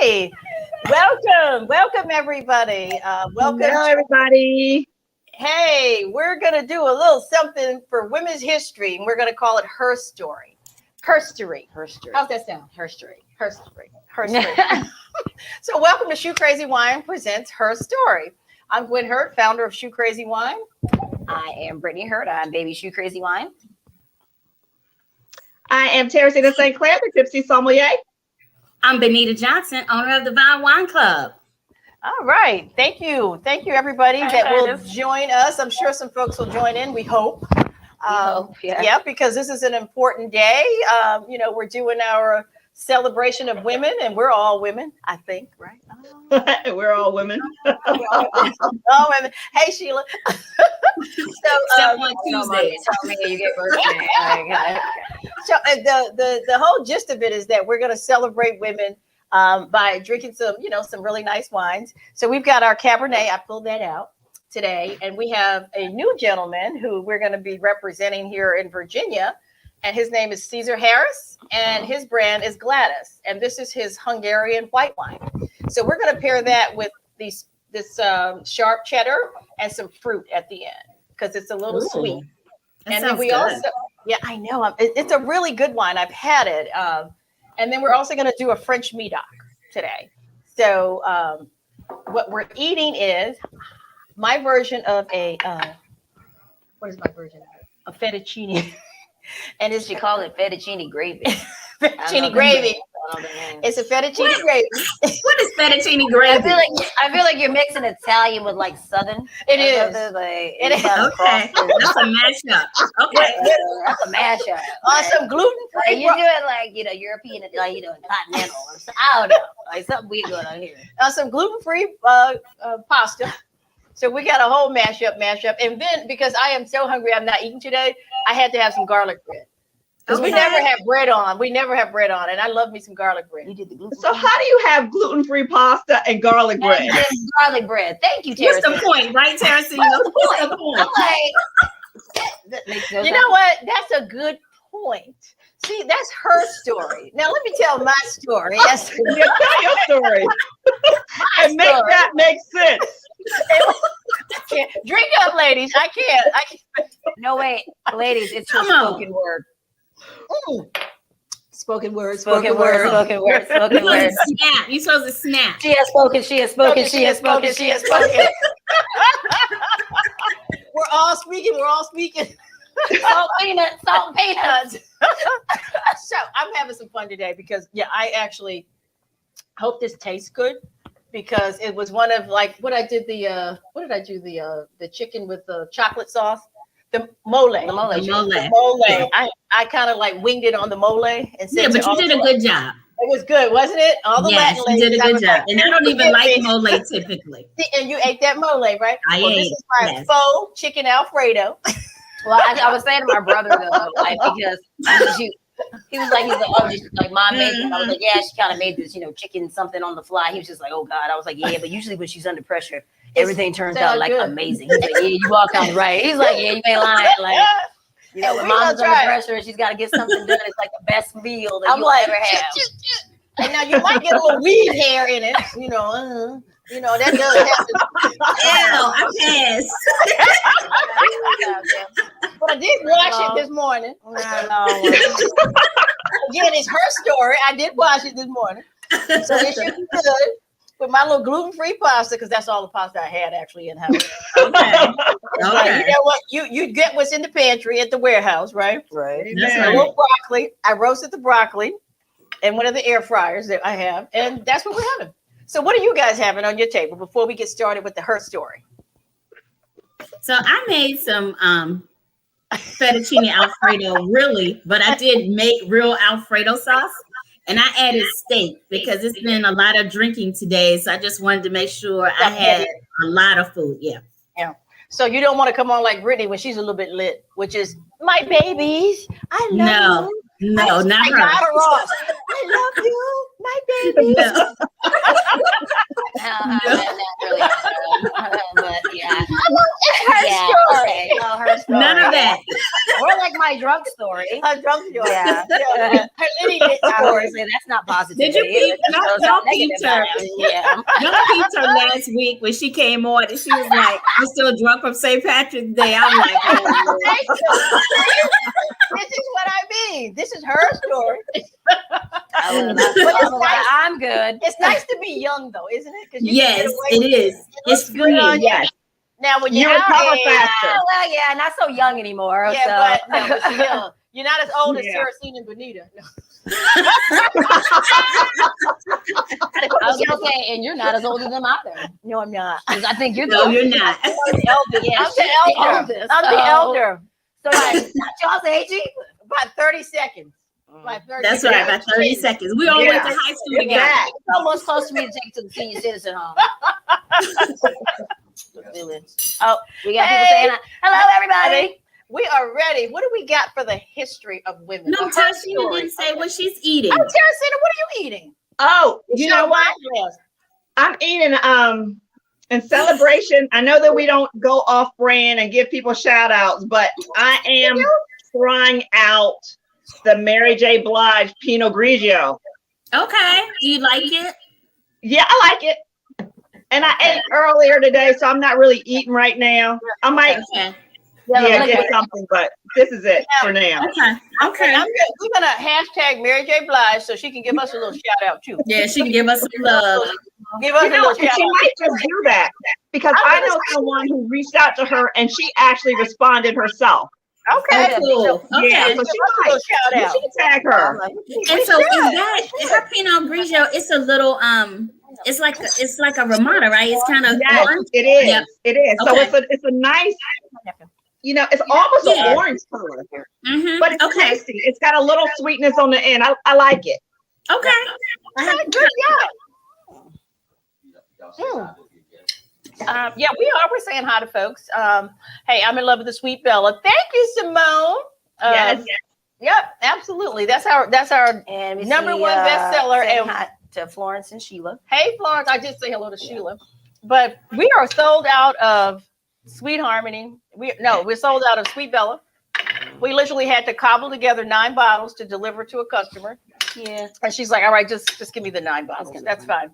Hi, welcome everybody. Hello, everybody. Hey, we're gonna do a little something for women's history, and we're gonna call it Herstory. Herstory. Herstory. How's that sound? Herstory. Herstory. So, welcome to Shoe Crazy Wine presents Her Story. I'm Gwen Hurt, founder of Shoe Crazy Wine. I am Brittany Hurt. I'm Baby Shoe Crazy Wine. I am Teresita St. Clair, the Tipsy Sommelier. I'm Benita Johnson, owner of the Vine Wine Club. All right. Thank you, everybody that will join us. I'm sure some folks will join in. We hope. Yeah, because this is an important day. We're doing our celebration of women, and we're all women, I think, right? We're all women. All women. Hey, Sheila. Except on Tuesday. Tell me you get birthday. So the whole gist of it is that we're going to celebrate women by drinking some really nice wines. So we've got our Cabernet. I pulled that out today, and we have a new gentleman who we're going to be representing here in Virginia, and his name is Caesar Harris, and his brand is Gladys, and this is his Hungarian white wine. So we're going to pair that with this sharp cheddar and some fruit at the end because it's a little sweet. And then we also, I know it's a really good wine. I've had it, and then we're also going to do a French Medoc today. So what we're eating is my version of what is my version of a fettuccine? And She called it fettuccine gravy. Fettuccine gravy. It's a fettuccine gravy. What is fettuccine gravy? I feel like you're mixing Italian with like Southern. It is. Okay, that's a mashup. Okay, that's a mashup. Some gluten free. You do it like European, continental. I don't know, like something weird going on here. Some gluten free pasta. So we got a whole mashup. And then because I am so hungry, I'm not eating today, I had to have some garlic bread. Because we never have bread on. And I love me some garlic bread. You did the gluten. So how do you have gluten-free pasta and garlic bread? And garlic bread. Thank you, Teresa. What's the point, right, Teresa? What's the point? I'm like, you know what? That's a good point. See, that's her story. Now let me tell my story. Yes, tell your story. And make that make sense. I can't. Drink up, ladies. I can't. No, wait, ladies, it's her spoken word. Spoken word. Snap. You're supposed to snap. She has spoken. We're all speaking. Salt and peanuts. So I'm having some fun today because I actually hope this tastes good because it was one of what I did the chicken with the chocolate sauce. The mole. I kind of winged it on the mole and said, but you did a good job. It was good, wasn't it? All the yes, Latin you did a ladies, good job. And I don't even like mole typically. And you ate that mole, right? I ate. This is my faux chicken Alfredo. Well, I was saying to my brother though, because he was like, Mom made this. I was like, yeah, she kind of made this, chicken something on the fly. He was just like, oh God. I was like, yeah, but usually when she's under pressure, everything turns out amazing. He's like, yeah, you all kind of right. He's like, yeah, you ain't lying. When mom's under pressure and she's got to get something done, it's like the best meal that you'll ever have. And now you might get a little weed hair in it, that does happen. I pass. But I did wash it this morning. Again, it's her story. I did wash it this morning. So it should be good with my little gluten-free pasta because that's all the pasta I had actually in house. Okay. You know what? You get what's in the pantry at the warehouse, right? Right. That's A right. little broccoli. I roasted the broccoli in one of the air fryers that I have, and that's what we're having. So what are you guys having on your table before we get started with the her story? So I made some fettuccine Alfredo, really, but I did make real Alfredo sauce. And I added steak because it's been a lot of drinking today. So I just wanted to make sure I had a lot of food. Yeah. So you don't want to come on like Brittany when she's a little bit lit, which is my babies. I love you. No, not her. I love you, my baby. Not really. But Yeah. Her Yeah. story. Okay. No, her story. None of that. Or like my drug story. Her drunk story. Yeah. Her idiot I story. would say that's not positive. Did you peep? Y'all peeped her. Yeah. Y'all peeped her last week when she came on and she was like, "I'm still drunk from St. Patrick's Day." I'm like, "Oh, Lord." This is what I mean. This is her story. I'm good. It's nice to be young, though, isn't it? 'Cause you can Yes, get away it with is. looks It's good freeing. on you. Yes. Now, when You you're out recover age, faster. Well, yeah, not so young anymore. yeah, so. but no, but still, you're not as old as Yeah. Saracine and Bonita. No. I was gonna say, and you're not as old as them either. No, I'm not. 'Cause I think you're No, the you're not. Elder. Yeah, I'm she's the elder. oldest, I'm the so- elder. So not y'all's age. About 30 seconds. About 30 That's seconds. right. About 30 seconds. We all went to high school It's together. back. It's almost close for me to take it to the senior citizen home. Oh, we got people saying, "Hello, everybody." We are ready. What do we got for the history of women? No, Her Tashina story. didn't say what she's eating. Oh, Terracina, what are you eating? Oh, you know what? I'm eating in celebration. I know that we don't go off brand and give people shout outs, but I am trying out the Mary J. Blige Pinot Grigio. Okay. Do you like it? Yeah, I like it. And I ate earlier today, so I'm not really eating right now. I might Okay. get something, but this is it for now. Okay. Okay. We're gonna hashtag Mary J. Blige so she can give us a little shout out too. Yeah, she can give us some love. Give us You a know, little and shout she out. might just do that because I know someone who reached out to her and she actually responded herself. Okay. Oh, cool. Yeah, Okay. so Give us a little shout you out. should tag her. And so is that her Pinot Grigio? It's a little it's like a Ramada, right? It's kind of Yes, orange. it is. Yep. It is. So Okay. it's a nice, it's almost Yeah. an orange color, Mm-hmm. but it's Okay. tasty. It's got a little sweetness on the end. I like it. Okay. Good job. Yeah, we're saying hi to folks. Hey, I'm in love with the sweet Bella. Thank you, Simone. Yes. Yep, absolutely. That's our And we number see, one bestseller. saying And hi to Florence and Sheila. hey, Florence, I did say hello to Sheila, but we are sold out of Sweet Harmony. We're sold out of Sweet Bella. We literally had to cobble together 9 bottles to deliver to a customer. Yeah. And she's like, all right, just give me the 9 bottles. That's fine.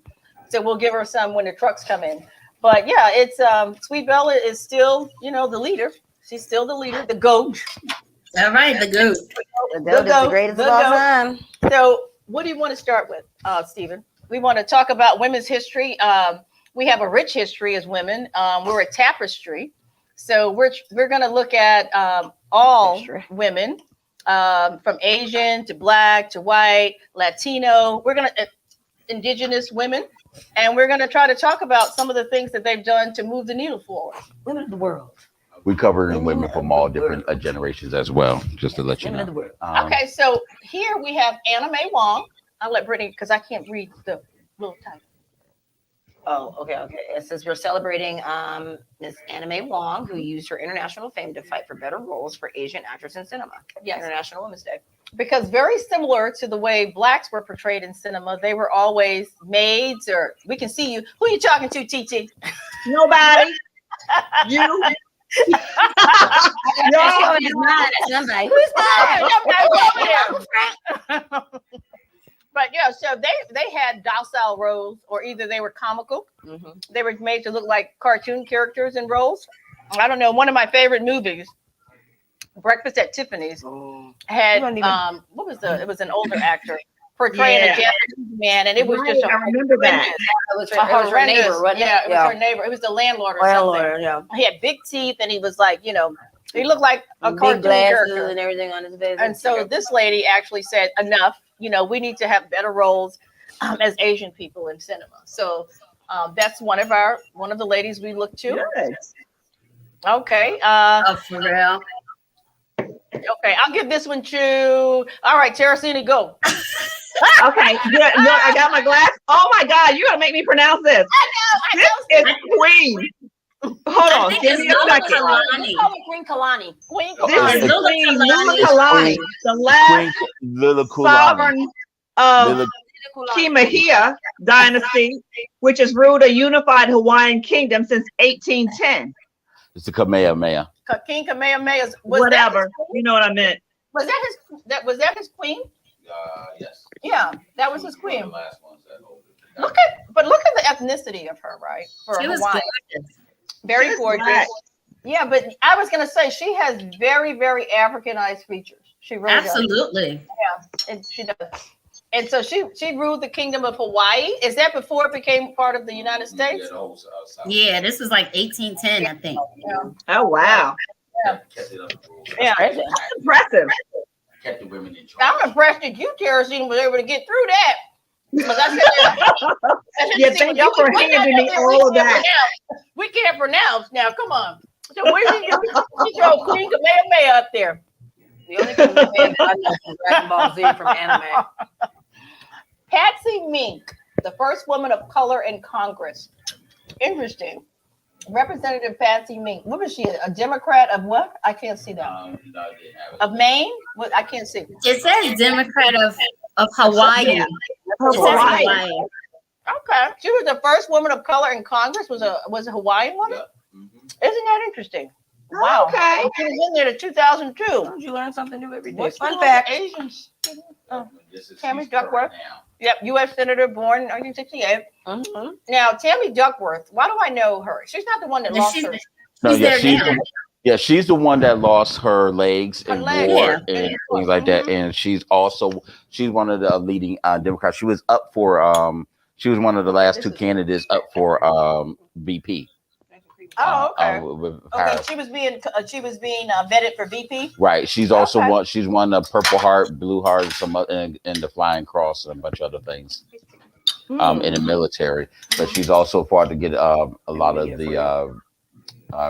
So we'll give her some when the trucks come in. But yeah, it's Sweet Bella is still, the leader. She's still the leader, the GOAT. All right, the goat. The goat is the greatest of all time. So what do you want to start with, Stephen? We want to talk about women's history. We have a rich history as women. We're a tapestry. So we're going to look at all women, from Asian to Black to white, Latino. We're going to indigenous women, and we're going to try to talk about some of the things that they've done to move the needle forward. Women of the world. We cover women from all different generations as well, just to let you Women of the know. world. Okay, so here we have Anna Mae Wong. I'll let Brittany, because I can't read the little title. Oh, okay. It says we're celebrating Miss Anna Mae Wong, who used her international fame to fight for better roles for Asian actors in cinema. Yes. International Women's Day. Because very similar to the way Blacks were portrayed in cinema, they were always maids, or we can see you. Who are you talking to, TT? Nobody. You. Showing his mind at somebody. Who's But yeah, so they had docile roles, or either they were comical, they were made to look like cartoon characters in roles. I don't know. One of my favorite movies, Breakfast at Tiffany's, had it was an older actor portraying a Japanese man, and it was just I remember that. It was her neighbor, wasn't it? It was her neighbor. It was the landlord or something. Yeah. He had big teeth, and he was like, he looked like a Big cartoon glasses character. and everything on his face. And so this lady actually said, enough, we need to have better roles as Asian people in cinema. So that's one of the ladies we look to. Good. Okay. For real. Okay, I'll give this one to, all right, Terracini, go. Okay, good. Look, I got my glass. Oh my God, you gotta make me pronounce this. I know. This is Queen. Hold on, give me a second. Queen Kalani. Queen This Kalani. is Lula Queen Kalani. Lula Kalani, the last Lila Kulani. sovereign of Lila Kimahia dynasty, which has ruled a unified Hawaiian kingdom since 1810. It's the Kamehameha. King Kamehameha. Whatever. You know what I meant. Was that his queen? Yes. Yeah, that was his queen. The last ones that hold it. Look at the ethnicity of her, right? For She was Hawaii. gorgeous. Very She's gorgeous. black. Yeah, but I was gonna say she has very, very Africanized features. She really Absolutely. does. And she does. And so she ruled the kingdom of Hawaii. Is that before it became part of the United States? Yeah, the whole South. Yeah, this was like 1810, I think. Yeah. Oh, wow. Kept it up. Yeah. That's impressive. Kept the women in charge. I'm impressed that you, Teresina, was able to get through that. Because I Yeah, thank you for handing me all of that. We can't pronounce now. Come on. So where's she throw Queen Kamehameha up there? The only thing I know from Dragon Ball Z from anime. Patsy Mink, the first woman of color in Congress. Interesting. Representative Patsy Mink. What was she? A Democrat of what? I can't see that. No, didn't have it. Of Maine? What? I can't see. It says Democrat of Hawaii. Yeah. It says Hawaii. Hawaii. Okay. She was the first woman of color in Congress. Was a Hawaiian woman? Yeah. Mhm. Isn't that interesting? Wow. Okay. She was in there to 2002. Don't you learn something new every day? What's Fun going fact. on with Asians? Oh. This is Tammy she's current Duckworth. now. Yep, U.S. Senator, born in 1968. Mm-hmm. Now, Tammy Duckworth, why do I know her? She's not the one that And lost she's- her. No, She's yeah, there she's now. she's the one that lost her legs Her in legs, war yeah. and Yeah. things like that. Mhm. And she's one of the leading Democrats. She was up for she was one of the last two candidates up for VP. Oh, okay. With Okay, Harris. she was being vetted for VP. Right. She's also Okay. she's won the Purple Heart, Blue Heart, and some and the Flying Cross and a bunch of other things in the military. But she's also fought to get a lot of the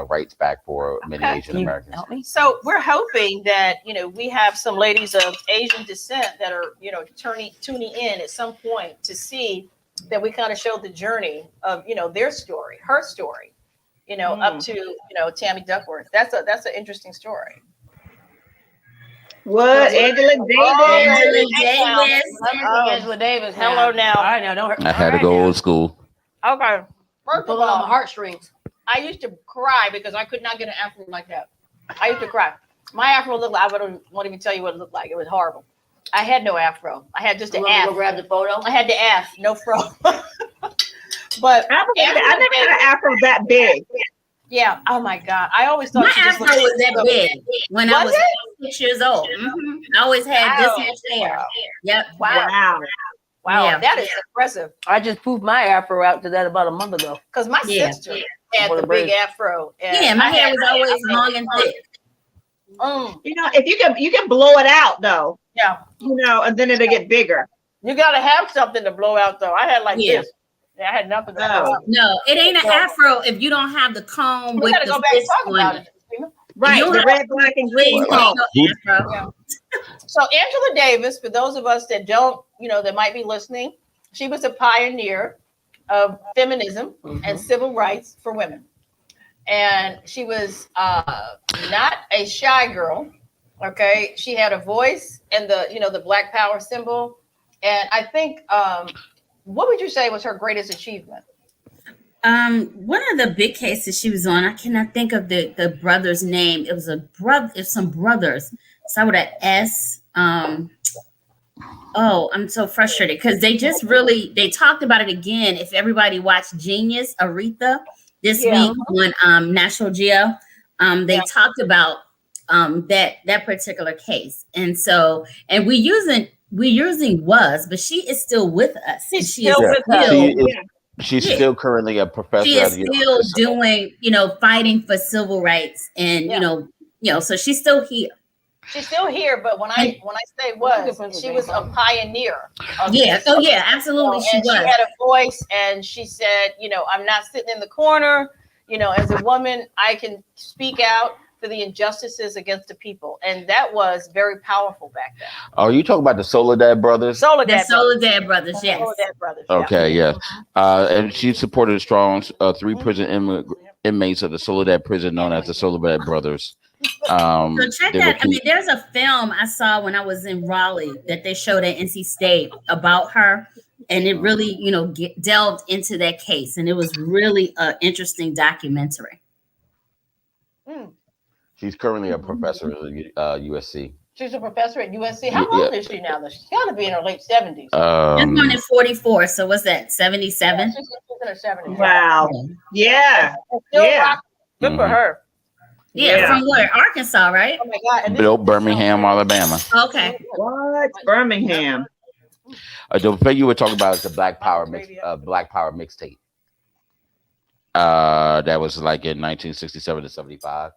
rights back for many Okay. Asian Americans. Help me. So we're hoping that we have some ladies of Asian descent that are tuning in at some point to see that we kind of show the journey of their story, her story, up to Tammy Duckworth. That's an interesting story. What? Angela Davis. Angela Davis. Oh. Angela Davis. Hello now. All right, now don't hurt. I had to all go right, old school. Okay. First of Pulling on my all, heartstrings. I used to cry because I could not get an afro like that. I used to cry. My afro looked like, I won't even tell you what it looked like. It was horrible. I had no afro. I had just You an want me to ass. go grab the photo? I had the ass, no fro. But I never had an afro that big. yeah, oh my God. I always thought My she just afro looked was that so- big when I Was was it? 6 years old. Mhm. I always had Wow. this much hair. Yep. Wow. Wow. Wow, Yeah. that is impressive. I just poofed my afro out to that about a month ago. Because my Yeah. sister had For the the big braids. afro. and Yeah, my I hair had was always long and thick. If you can blow it out though, Yeah. and then it'll get bigger. You got to have something to blow out, though. I had like Yeah. this. Yeah, I had nothing to Oh. blow out. No, it ain't an afro if you don't have the comb We with got to the go back and fist talk on about it. it. Right. You The know- red, black, and green Ain't comb. no afro. So Angela Davis, for those of us that don't, that might be listening, she was a pioneer of feminism and civil rights for women. And she was not a shy girl. Okay. She had a voice and the Black Power symbol. And I think, what would you say was her greatest achievement? One of the big cases she was on, I cannot think of the brother's name. It was some brothers. So with an S. I'm so frustrated because they talked about it again. If everybody watched Genius, Aretha this week on National Geo, they talked about that particular case. And so, and we're using was, but she is still with us. She's She is still with us. She's still currently a professor. She is at the still University. doing, fighting for civil rights, and so she's still here. She's still here, but when I say was, she was a pioneer. of Yeah. this. Oh yeah, absolutely. She And was. she had a voice, and she said, I'm not sitting in the corner. As a woman, I can speak out for the injustices against the people, and that was very powerful back then. Oh, you talking about the Soledad brothers? The Soledad Soledad Brothers, yes. Soledad brothers. Yeah. Okay, yeah. And she supported a strong 3 prison inmates of the Soledad prison known as the Soledad Brothers. So check they were that. I mean, there's a film I saw when I was in Raleigh that they showed at NC State about her. and it really, delved into that case, and it was really an interesting documentary. She's currently a professor at USC. She's a professor at USC. How old is she now? She's got to be in her late 70s. She's born in 44, so what's that, 77? She's in her 70s. Wow. Yeah. Yeah. Good for her. Yeah, from where? Arkansas, right? Oh my God. And Built Birmingham, Alabama. Okay. What? Birmingham. The thing you were talking about is the Black Power mixtape. That was like in 1967 to 75.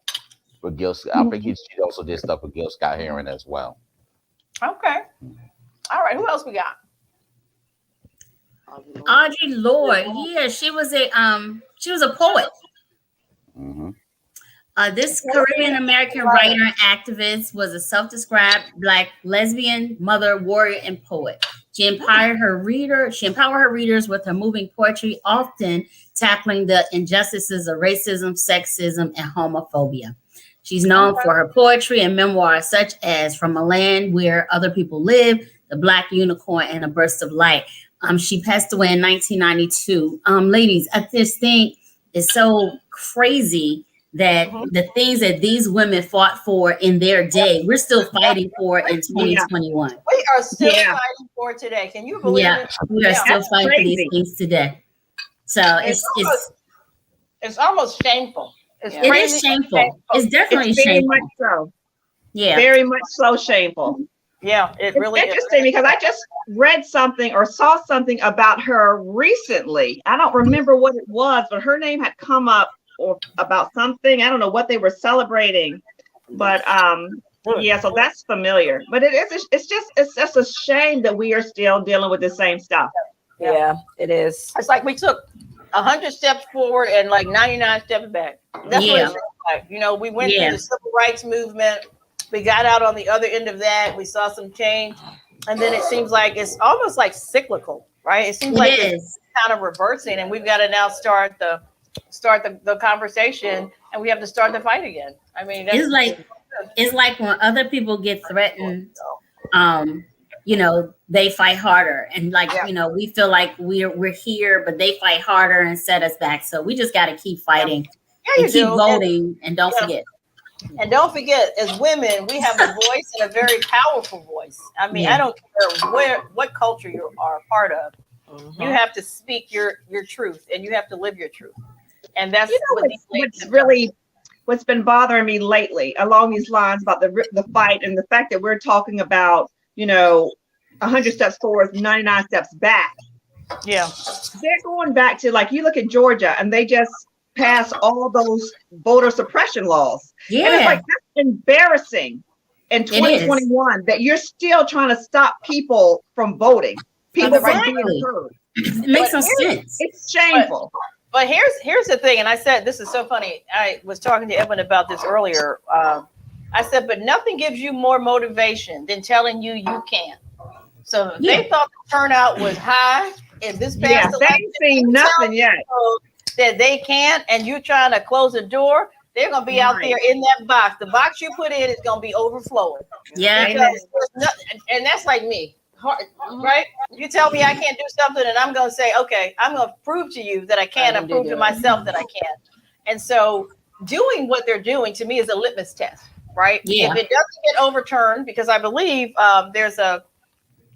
With Gil, I think she also did stuff with Gil Scott Heron as well. Okay. All right. Who else we got? Audre Lorde. Yeah, she was a poet. Mm-hmm. This Caribbean American writer and activist was a self-described Black lesbian, mother, warrior, and poet. She empowered her readers with her moving poetry, often tackling the injustices of racism, sexism, and homophobia. She's known for her poetry and memoirs such as From a Land Where Other People Live, The Black Unicorn, and A Burst of Light. She passed away in 1992. Ladies, I just think it's so crazy that the things that these women fought for in their day, we're still fighting for in 2021. We are still fighting for today. Can you believe it? We are still fighting for these things today. So it's almost shameful. It is shameful. It's definitely shameful. Very much so. Yeah. Very much so shameful. Yeah, it's really interesting because I just read something or saw something about her recently. I don't remember what it was, but her name had come up or about something. I don't know what they were celebrating, but yeah, so that's familiar. But it's just a shame that we are still dealing with the same stuff. Yeah, it is. It's like we took 100 steps forward and like 99 steps back. That's what it's like. We went through the civil rights movement. We got out on the other end of that. We saw some change. And then it seems like it's almost like cyclical, right? It seems like it's kind of reversing, and we've got to now start the conversation, and we have to start the fight again. I mean, it's like when other people get threatened, they fight harder, and we feel like we're here, but they fight harder and set us back. So we just got to keep fighting and keep voting, and don't forget. And don't forget, as women, we have a voice and a very powerful voice. I mean, I don't care what culture you are a part of. You have to speak your truth, and you have to live your truth. And that's what's been bothering me lately along these lines about the fight and the fact that we're talking about 100 steps forward, 99 steps back. Yeah, they're going back to, like, you look at Georgia, and they just passed all those voter suppression laws. Yeah, and it's like, that's embarrassing in 2021 that you're still trying to stop people from voting, people from being heard. It makes no sense. It's shameful. But here's the thing, and I said, this is so funny. I was talking to Edwin about this earlier. I said, but nothing gives you more motivation than telling you can't. So they thought the turnout was high in this past election. They ain't seen nothing yet. That they can't, and you're trying to close the door, they're going to be out there in that box. The box you put in is going to be overflowing. Yeah. And that's like me, right? You tell me I can't do something, and I'm going to say, okay, I'm going to prove to you that I can, and prove to myself that I can. And so doing what they're doing, to me, is a litmus test, right? Yeah. If it doesn't get overturned, because I believe there's a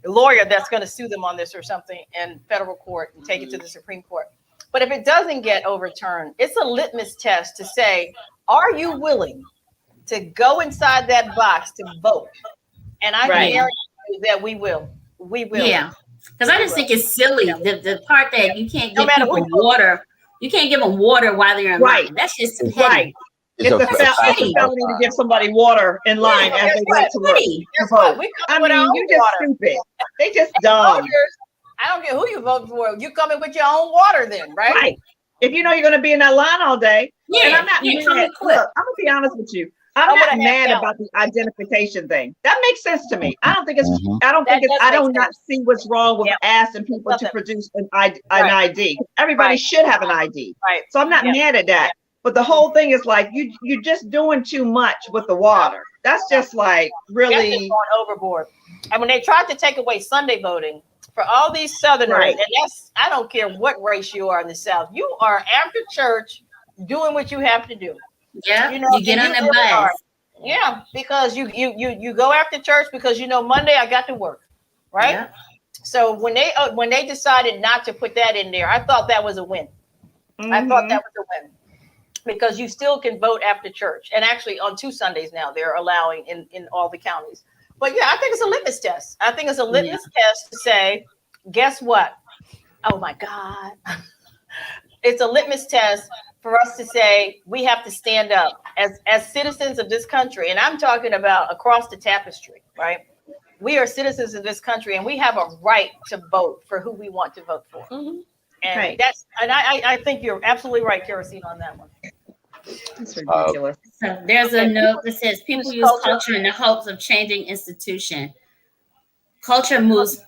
lawyer that's going to sue them on this or something in federal court and take it to the Supreme Court. But if it doesn't get overturned, it's a litmus test to say, are you willing to go inside that box to vote? And I can guarantee you that we will. We will. Yeah. Because I just think it's silly. The part that you can't give people water. You can't give them water while they're in line. That's just petty. Right. It's a felony to give somebody water in line as they wait to vote. I mean, you're just stupid. They just dumb. I don't care who you vote for. You come in with your own water then, right? Right. If you know you're going to be in that line all day. Yeah. And I'm not mad. Look, I'm going to be honest with you. I'm not mad about the identification thing. That makes sense to me. I don't think it's, I do not see what's wrong with asking people to produce an ID. Everybody should have an ID. Right. So I'm not mad at that. But the whole thing is like, you're just doing too much with the water. That's just like really going overboard. And when they tried to take away Sunday voting, for all these Southerners, Right. and I don't care what race you are in the South, you are after church doing what you have to do. Yeah, You know, you get and on you the really are. bus. Yeah, because you go after church because you know Monday I got to work, right? Yeah. So when they decided not to put that in there, I thought that was a win. I thought that was a win because you still can vote after church, and actually on 2 Sundays now they're allowing in all the counties. But yeah, I think it's a litmus test. I think it's a litmus test to say, guess what? Oh my God. It's a litmus test for us to say we have to stand up as citizens of this country. And I'm talking about across the tapestry, right? We are citizens of this country and we have a right to vote for who we want to vote for. And Right. I think you're absolutely right, Kerosene, on that one. That's ridiculous. So there's a note that says people use culture in the hopes of changing institution. Culture moves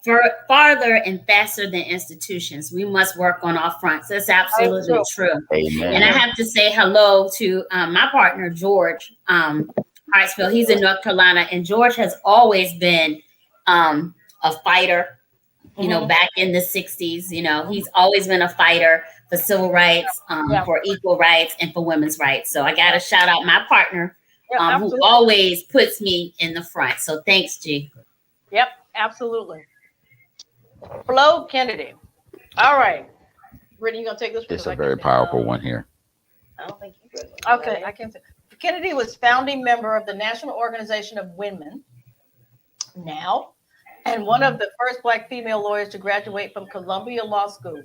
farther and faster than institutions. We must work on all fronts. That's absolutely true. Amen. And I have to say hello to my partner, George Hartsfield. He's in North Carolina, and George has always been a fighter. You know, back in the 60s, you know, he's always been a fighter for civil rights, for equal rights, and for women's rights. So I got to shout out my partner, who always puts me in the front. So thanks, G. Yep, absolutely. Flo Kennedy. All right. Brittany, you going to take this one? It's a very powerful one here. I don't think you could. Okay, I can. Kennedy was founding member of the National Organization of Women, now, and one of the first Black female lawyers to graduate from Columbia Law School.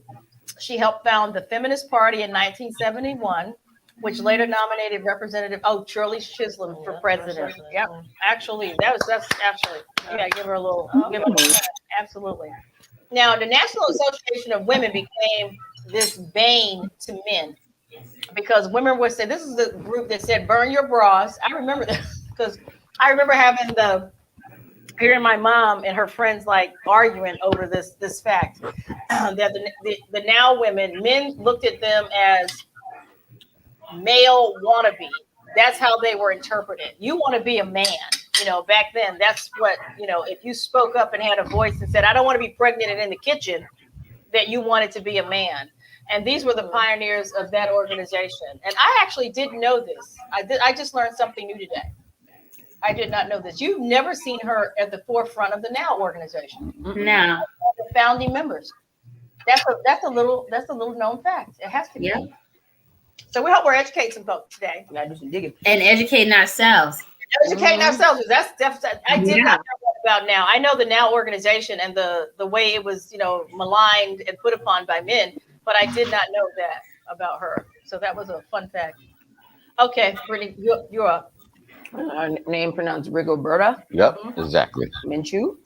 She helped found the Feminist Party in 1971, which later nominated Representative Shirley Chisholm for president. Yep, actually, that's actually, yeah, give her a little, absolutely. Now, the National Association of Women became this bane to men because women would say, this is the group that said, burn your bras. I remember that because I remember hearing my mom and her friends like arguing over this fact that the now women, men looked at them as male wannabe. That's how they were interpreted. You want to be a man, you know, back then. That's what, you know, if you spoke up and had a voice and said, I don't want to be pregnant and in the kitchen, that you wanted to be a man. And these were the pioneers of that organization. And I actually didn't know this. I just learned something new today. I did not know this. You've never seen her at the forefront of the NOW organization. No. The founding members. That's a little known fact. It has to be. Yeah. So we hope we're educating some folks today. We gotta do some digging. And educating ourselves. Educating ourselves. That's definitely. I did not know that about NOW. I know the NOW organization and the way it was, you know, maligned and put upon by men, but I did not know that about her. So that was a fun fact. Okay, Brittany, you're up. Her name pronounced Rigoberta Yep, exactly. Menchú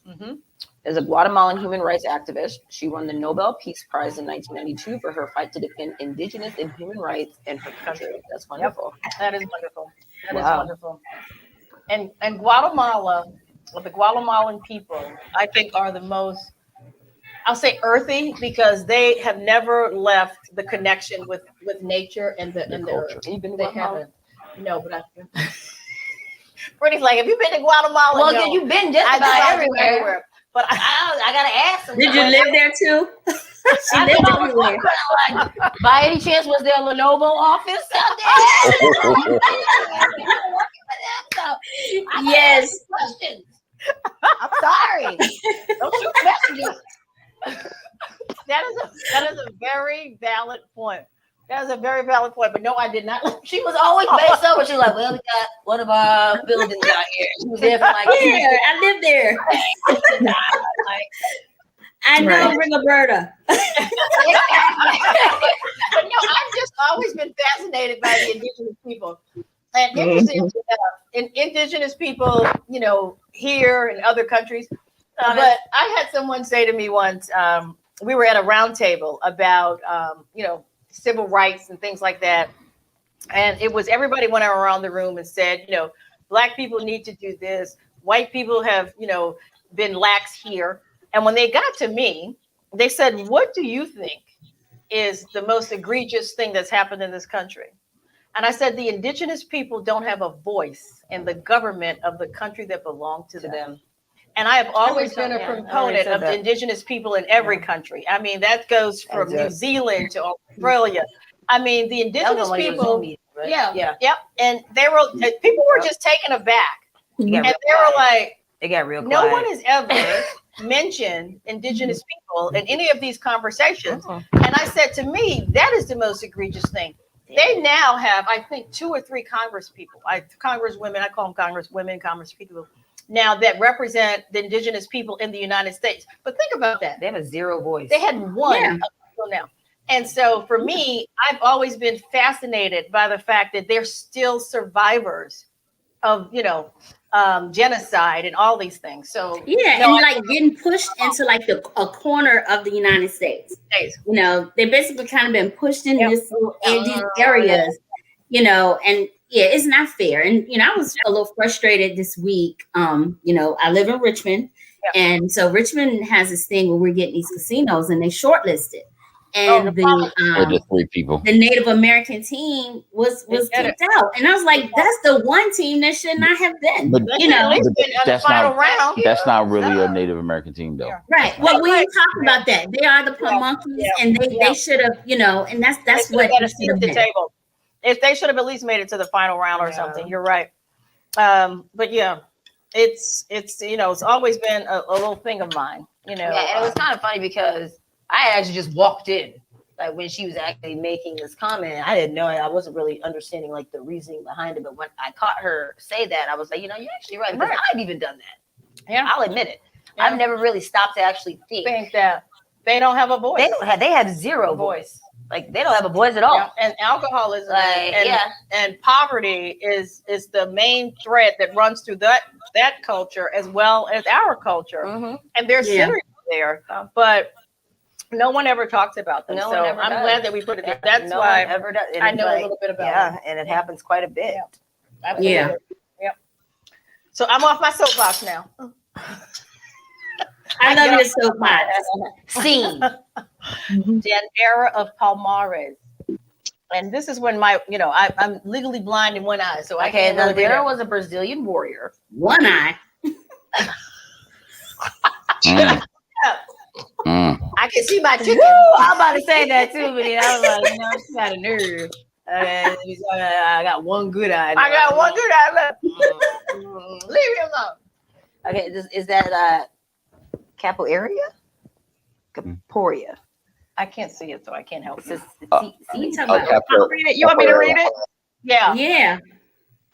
is a Guatemalan human rights activist. She won the Nobel Peace Prize in 1992 for her fight to defend indigenous and human rights in her country. That's wonderful. That is wonderful. That is wonderful. And Guatemala, the Guatemalan people, I think are the most, I'll say earthy, because they have never left the connection with nature and the earth. Even They haven't. No, but I. Brittany's like, have you been to Guatemala? Well, no. you've been just about everywhere. But I gotta ask them. Did you live there too? She lived everywhere. Like, by any chance, was there a Lenovo office out there? Yes. Questions. I'm sorry. Don't shoot messages. that is a very valid point. That is a very valid point. But no, I did not. She was always based over. She was like, well, we got one of our buildings out here. She was there for like Yeah, I lived there. like, I know Rigoberta. But no, I've just always been fascinated by the indigenous people. And interesting in indigenous people, you know, here and other countries. But I had someone say to me once, we were at a round table about, you know, civil rights and things like that. And it was everybody went around the room and said, you know, Black people need to do this. White people have, you know, been lax here. And when they got to me, they said, what do you think is the most egregious thing that's happened in this country? And I said, the indigenous people don't have a voice in the government of the country that belonged to them. And I have always told been a me. I already proponent said of that. indigenous people in every country. I mean, that goes from New Exactly. Zealand to Australia. I mean, the That was indigenous on one of your Zoom people, meetings, right? yeah, yep. And they were, people were just taken aback. They got And real they were quiet. like, They got real no quiet. one has ever mentioned indigenous people in any of these conversations. Mhm. And I said, to me, that is the most egregious thing. They now have, I think, 2 or 3 congresswomen, I call them congresswomen, congresspeople, now that represent the indigenous people in the United States. But think about that. They have a zero voice. They had one Yeah. up until now. And so for me, I've always been fascinated by the fact that they're still survivors of, genocide and all these things. So Yeah, no, and like getting pushed into like a corner of the United States. You know, they basically kind of been pushed in these areas, and yeah, it's not fair. And I was a little frustrated this week. I live in Richmond, and so Richmond has this thing where we're getting these casinos and they shortlisted. And Just 3 people. the Native American team was kicked out, and I was like, "That's the one team that should not have been." But at least been on the that's final not round. that's not really a Native American team though. Right. Well, we ain't talking about that. They are the monkeys, and they should have, and that's They what should have got a it seat should at have the been. table. If they should have at least made it to the final round or something. You're right. But yeah, it's always been a little thing of mine. Yeah, and it was kind of funny because I actually just walked in. Like when she was actually making this comment, I didn't know it. I wasn't really understanding like the reasoning behind it. But when I caught her say that, I was like, you're actually right. Because I've even done that. Yeah, I'll admit it. Yeah. I've never really stopped to actually think that they don't have a voice. They have zero voice. Like they don't have a voice at all. Yeah. And alcoholism Like, and poverty is the main thread that runs through that culture as well as our culture. Mm-hmm. And there's synergy there, but no one ever talks about them. No so one ever I'm does. glad that we put it there. That's No why one ever does. And I it's know like, a little bit about yeah, it. and it happens quite a bit. Absolutely. Yeah. Yep. So I'm off my soapbox now. I love your soapbox. Scene. Era of Palmares. And this is when I'm legally blind in one eye, so I can't really read There it. was a Brazilian warrior. One eye. I can see my chicken. I'm about to say that too, but then I was like, she got a nerve. I got one good eye. I got one good eye left. Leave me alone. Okay, is that capoeira? Capoeira. I can't see it, so I can't help you. You want me to read it? Yeah. Yeah.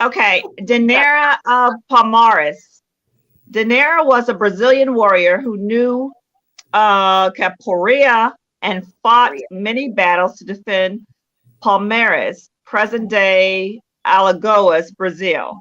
Okay, Daenerys of Palmares. Daenerys was a Brazilian warrior who knew capoeira and fought many battles to defend Palmares, present-day Alagoas, Brazil,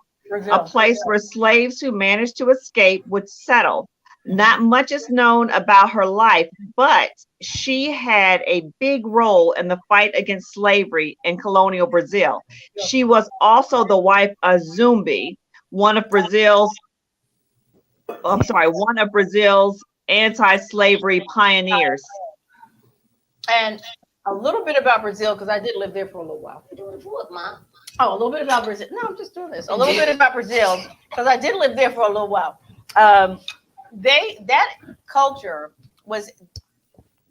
a place where slaves who managed to escape would settle. Not much is known about her life, but she had a big role in the fight against slavery in colonial Brazil. She was also the wife of Zumbi, one of Brazil's anti-slavery pioneers. And a little bit about Brazil, because I did live there for a little while. You're doing what, Mom? Oh, a little bit about Brazil. No, I'm just doing this. A little bit about Brazil, because I did live there for a little while. That culture was,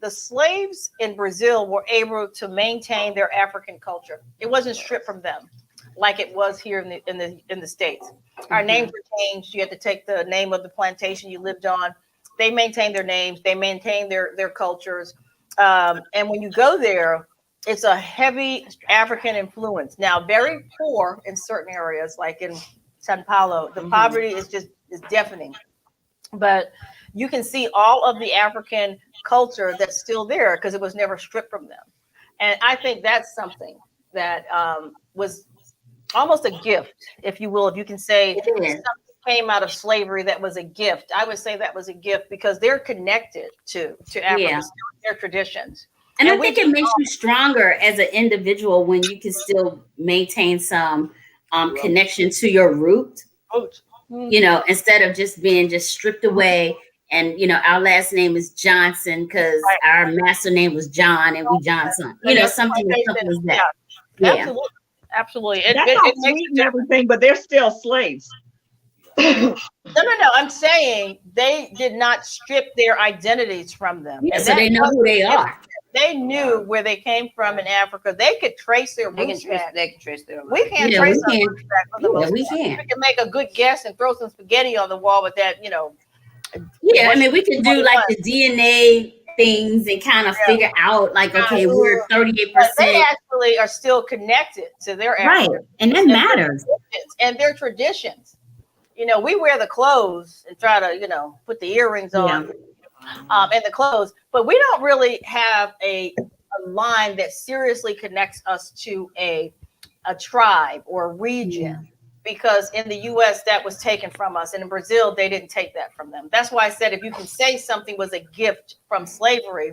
the slaves in Brazil were able to maintain their African culture. It wasn't stripped from them like it was here in the States. Our names were changed. You had to take the name of the plantation you lived on. They maintained their names. They maintained their cultures. And when you go there, it's a heavy African influence. Now, very poor in certain areas, like in Sao Paulo. The poverty is deafening. But you can see all of the African culture that's still there because it was never stripped from them. And I think that's something that was almost a gift, if you will, if you can say something came out of slavery that was a gift. I would say that was a gift because they're connected to Africa, their traditions. And I think it makes you stronger as an individual when you can still maintain some connection to your root, instead of just being stripped away. And, our last name is Johnson because our master name was John and we Johnson, something as simple as that. Yeah. Absolutely. That's all sweet and everything, but they're still slaves. No. I'm saying they did not strip their identities from them. Yeah, And so they know who they are. They knew where they came from in Africa. They could trace their roots back. They can trace their We can't Yeah, trace we our can. roots back for the most We part. can. We can make a good guess and throw some spaghetti on the wall with that, Yeah, I mean, we could do like the DNA things and kind of figure out, like, okay, we're 38%. But they actually are still connected to their Right, African and that matters. and their traditions. We wear the clothes and try to, put the earrings on, and the clothes, but we don't really have a line that seriously connects us to a tribe or a region. Because in the U.S. that was taken from us, and in Brazil they didn't take that from them. That's why I said if you can say something was a gift from slavery,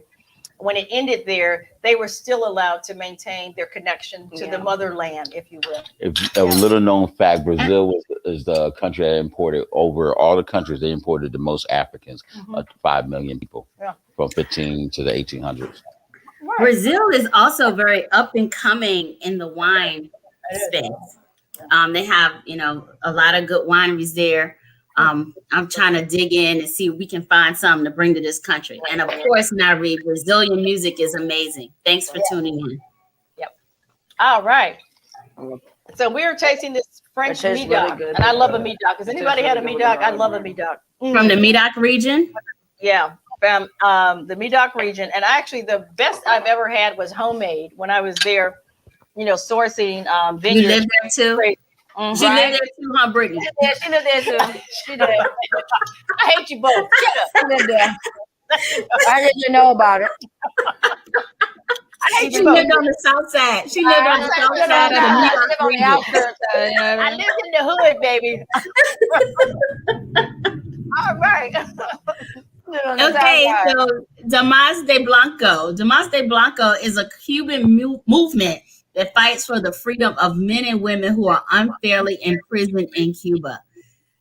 when it ended there, they were still allowed to maintain their connection to the motherland, if you will. If a little known fact, Brazil is the country that imported over all the countries. They imported the most Africans, 5 million people, from 15 to the 1800s. Right. Brazil is also very up and coming in the wine space. They have, a lot of good wineries there. I'm trying to dig in and see if we can find something to bring to this country. And of course, Nari, Brazilian music is amazing. Thanks for tuning in. Yep. All right. So we're tasting this French Medoc, really and I love a Medoc. Has anybody had a Medoc? I love a Medoc. From the Medoc region? Yeah, from the Medoc region. And actually, the best I've ever had was homemade when I was there. Sourcing vineyards. You live there too? She lived there too, huh, Brittany? Yeah, she lived there too. She did. I hate you both. Shut up. She lived there. I didn't know about it. I hate She you both. lived on the south side. She lived on the south side of the I Medoc live on the region. outskirts of it, you know what I I mean? live in the hood, baby. All right. Okay, so Damas de Blanco. Damas de Blanco is a Cuban movement that fights for the freedom of men and women who are unfairly imprisoned in Cuba.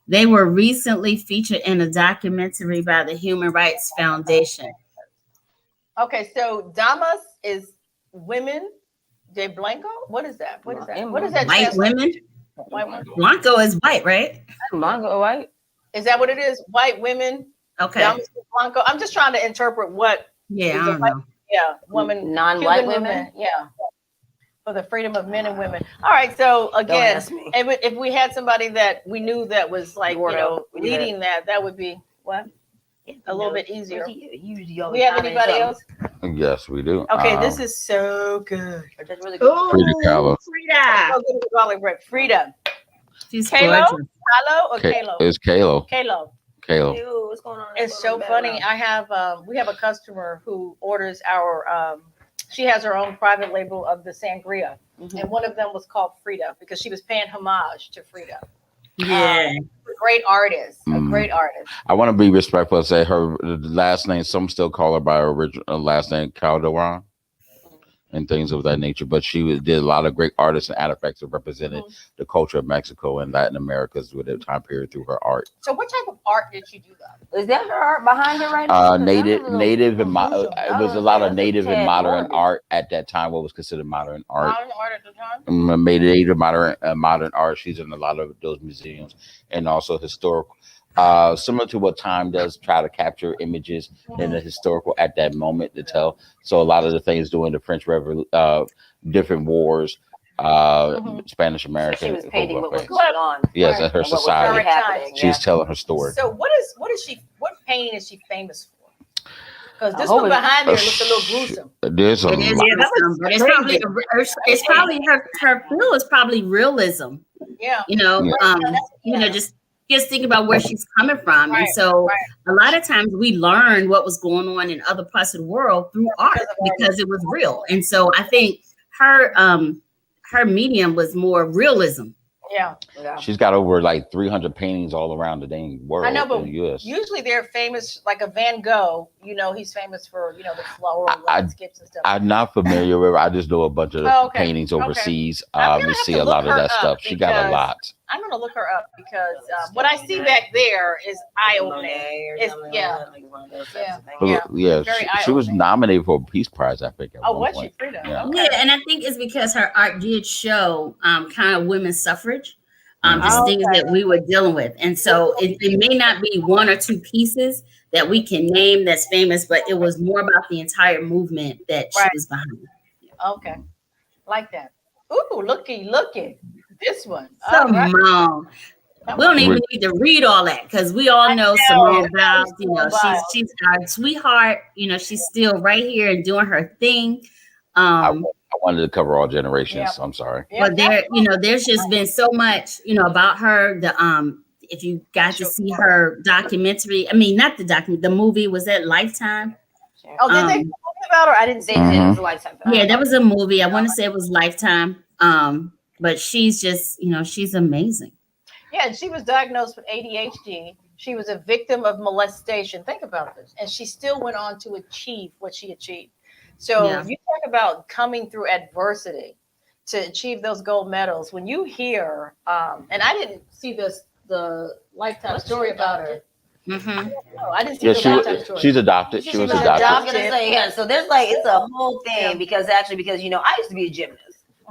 They were recently featured in a documentary by the Human Rights Foundation. Okay, so Damas is women de Blanco. What is that? What is that? What is that? White translate? women? White women. Blanco is white, right? Blanco, right? Is that what it is? White women. Okay. Damas de Blanco. I'm just trying to interpret what. Yeah, I don't know. Yeah, woman. Non-white Cuban women? Yeah. For the freedom of men and women. All right. So again, ask me. if we had somebody that we knew that was like, leading that would be what? A little bit easier. We have anybody else? Yes, we do. Okay, this is so good. That's really good. Ooh, Frida Kahlo. Frida. So good with garlic bread. Frida. She's Kalo? gorgeous. Kalo or Kalo? It's Kalo. Kalo. Kalo. Ew, what's going on? It's so funny. I have we have a customer who orders our she has her own private label of the sangria. And one of them was called Frida because she was paying homage to Frida. Yeah. A great artist. A great artist. I want to be respectful and say her last name, some still call her by her original last name, Calderon, and things of that nature. But she did a lot of great artists and artifacts that represented the culture of Mexico and Latin America's with the time period through her art. So what type of art did she do though? Is that her art behind her right now? Native and it was a lot of native and modern gorgeous. art at that time. What was considered modern art. Modern art at the time? Native modern art. She's in a lot of those museums and also historical. Similar to what time does, try to capture images in the historical at that moment to tell. So a lot of the things during the French Revolution, different wars, Spanish American. She was painting what was things. going on. Yes, in her And what was society. happening, She's telling her story. So what painting is she famous for? Because this hope one it- behind there looks a little gruesome. There's a It is lot. gruesome, but it's probably her feel is probably realism. Yeah. Just think about where she's coming from. Right, And so right. a lot of times we learn what was going on in other parts of the world through art because it was real. And so I think her medium was more realism. Yeah. She's got over like 300 paintings all around the dang world. I know, but in the U.S. usually they're famous, like a Van Gogh, he's famous for, the floral landscapes and stuff. I'm not familiar with her. I just know a bunch of Oh, okay. paintings Okay. overseas. I'm gonna You have see to a lot look of her that stuff. up She got a because- lot. I'm going to look her up because what I see back there is eye-opening. Yeah. Very She was eye-opening. nominated for a Peace Prize, I think. At Oh, one was she, point. Frida? Yeah. Okay. Yeah, and I think it's because her art did show kind of women's suffrage. just things that we were dealing with. And so it may not be one or two pieces that we can name that's famous, but it was more about the entire movement that she was behind. Okay. Like that. Ooh, looky. This one. Come on. We don't even need to read all that because we all know Simone Biles. You know, she's our sweetheart. You know, she's still right here and doing her thing. I wanted to cover all generations. So I'm sorry. But there's just been so much, about her. If you got to see her documentary, I mean, not the document, the movie, was that Lifetime? Oh, did they talk about her? I didn't say it was a Lifetime. Yeah, that was a movie. I want to say it was Lifetime. But she's just, she's amazing. Yeah, and she was diagnosed with ADHD. She was a victim of molestation. Think about this. And she still went on to achieve what she achieved. So you talk about coming through adversity to achieve those gold medals. When you hear, and I didn't see the Lifetime story about her. Mm-hmm. No, I didn't see the Lifetime story. She's adopted. She was adopted. I was gonna say, so there's it's a whole thing because I used to be a gymnast.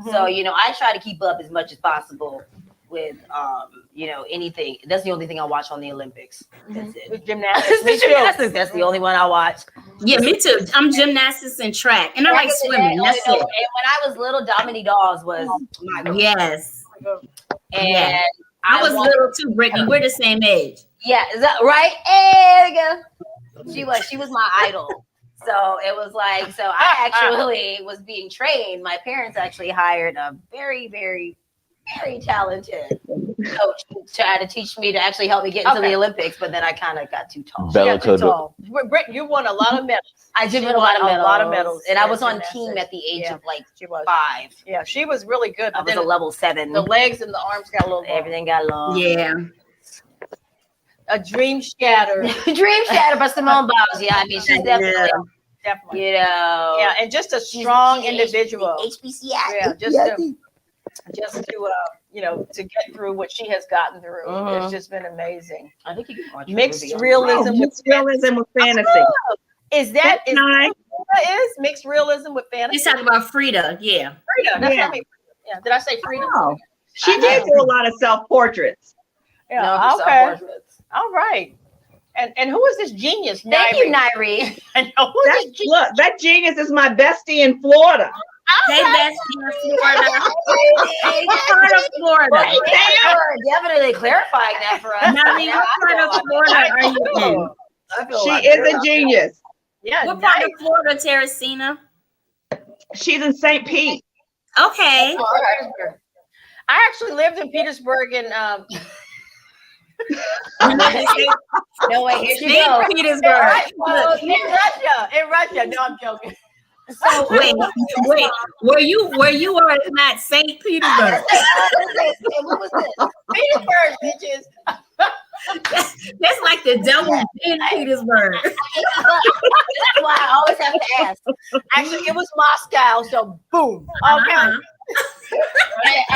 So, I try to keep up as much as possible with, anything. That's the only thing I watch on the Olympics. That's it. With gymnastics. Gymnastics. That's the only one I watch. Yeah, me too. I'm gymnastics and track. And I like swimming. That's it. And when I was little, Dominique Dawes was my girl. Yes. And I was little too, Brittany. We're the same age. Yeah, is that right? And she was my idol. So it was I actually was being trained. My parents actually hired a very, very, very talented coach to try to teach me to actually help me get into the Olympics, but then I kind of got too tall. Britt, you won a lot of medals. I did win a lot of medals. And I was on team at the age of 5. Yeah, she was really good. I was a level 7. The legs and the arms got a little long. Everything got long. Yeah. A dream shattered. Dream shattered by Simone Biles. Yeah, I mean, she's definitely. Yeah, and just a strong individual. HBCI. Yeah, just to get through what she has gotten through. It's just been amazing. I think you can watch mixed realism with fantasy. Is mixed realism with fantasy? He's talking about Frida. Yeah. Frida. Yeah. Did I say Frida? Oh, she did do a lot of self-portraits. Yeah. Okay. All right. And who is this genius? Thank you, Nairi. That genius is my bestie in Florida. Hey, bestie in Florida. Florida. Definitely clarifying that for us. Nairi, what part of Florida are you in? She is a genius. Yeah. What part of Florida, Teresina? She's in St. Pete. Okay. I actually lived in Petersburg and no way, here she goes. Petersburg. In Russia. No, I'm joking. So wait, were you or it's not St. Petersburg? What was this? Petersburg, bitches. That's like the devil in Petersburg. That's why I always have to ask. Actually, it was Moscow, so boom. Okay. I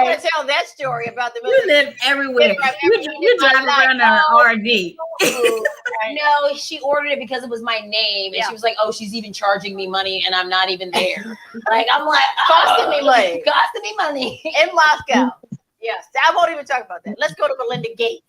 want to tell that story about the You live everywhere. You drive around an RV. No, she ordered it because it was my name, and she was like, "Oh, she's even charging me money, and I'm not even there." I'm like, costing me money in Moscow. Yes, I won't even talk about that. Let's go to Melinda Gates.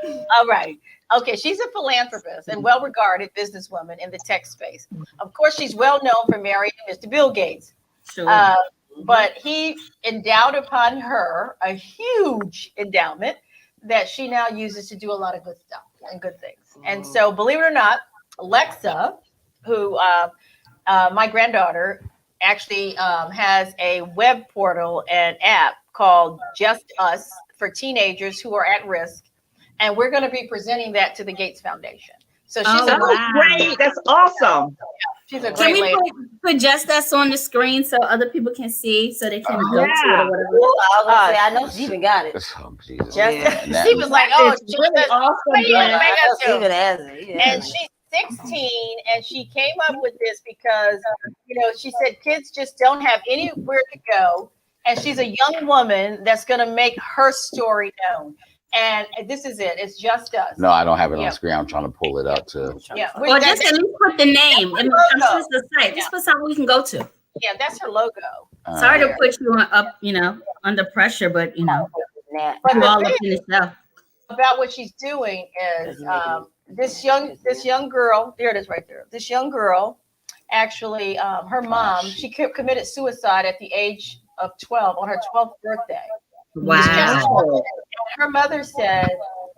All right. Okay, she's a philanthropist and well-regarded businesswoman in the tech space. Of course, she's well known for marrying Mr. Bill Gates. Sure. But he endowed upon her a huge endowment that she now uses to do a lot of good stuff and good things. And so, believe it or not, Alexa, who my granddaughter actually has a web portal and app called Just Us for teenagers who are at risk. And we're going to be presenting that to the Gates Foundation. So she's great. That's awesome. She's a great Can we lady. put Just Us on the screen so other people can see, so they can go to it or whatever? I know she even got it. Oh, Jesus. She was like, "Oh, it's really awesome." And she's 16, and she came up with this because she said kids just don't have anywhere to go, and she's a young woman that's going to make her story known. And this is it. It's Just Us. No, I don't have it on screen. I'm trying to pull it up to. Yeah. Or just at least put the name. I'm sure it's the site. Just put something we can go to. Yeah, that's her logo. Sorry to put you up, under pressure, but Nah, But You the all thing up in the show. about what she's doing is this young girl. There it is, right there. This young girl, actually, her mom, she committed suicide at the age of 12 on her 12th birthday. Wow. Her mother said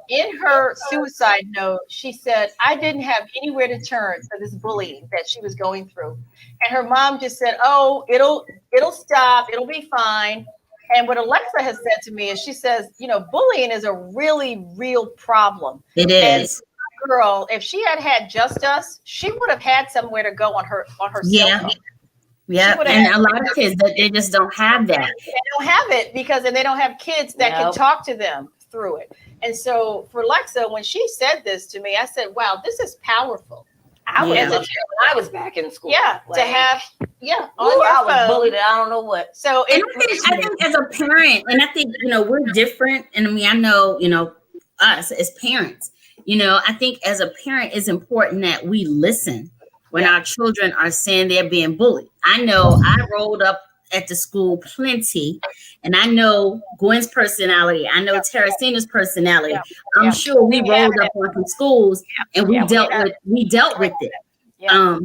in her suicide note, she said, I didn't have anywhere to turn for this bullying that she was going through. And her mom just said, oh, it'll stop. It'll be fine. And what Alexa has said to me is she says, bullying is a really real problem. It And is. girl, if she had just us, she would have had somewhere to go on her Yeah. cell phone. Yeah. And a lot of kids they just don't have that. They don't have it because they don't have kids that can talk to them through it. And so for Lexa, when she said this to me, I said, wow, this is powerful. I was when I was back in school. Yeah, like, to have on your I was phone. bullied. I don't know what. So And I think as a parent, and I think we're different. And I mean, I know us as parents. I think as a parent, it's important that we listen when our children are saying they're being bullied. I know I rolled up at the school plenty, and I know Gwen's personality. I know Teresina's personality. I'm sure we rolled up on some schools, and we dealt with it. I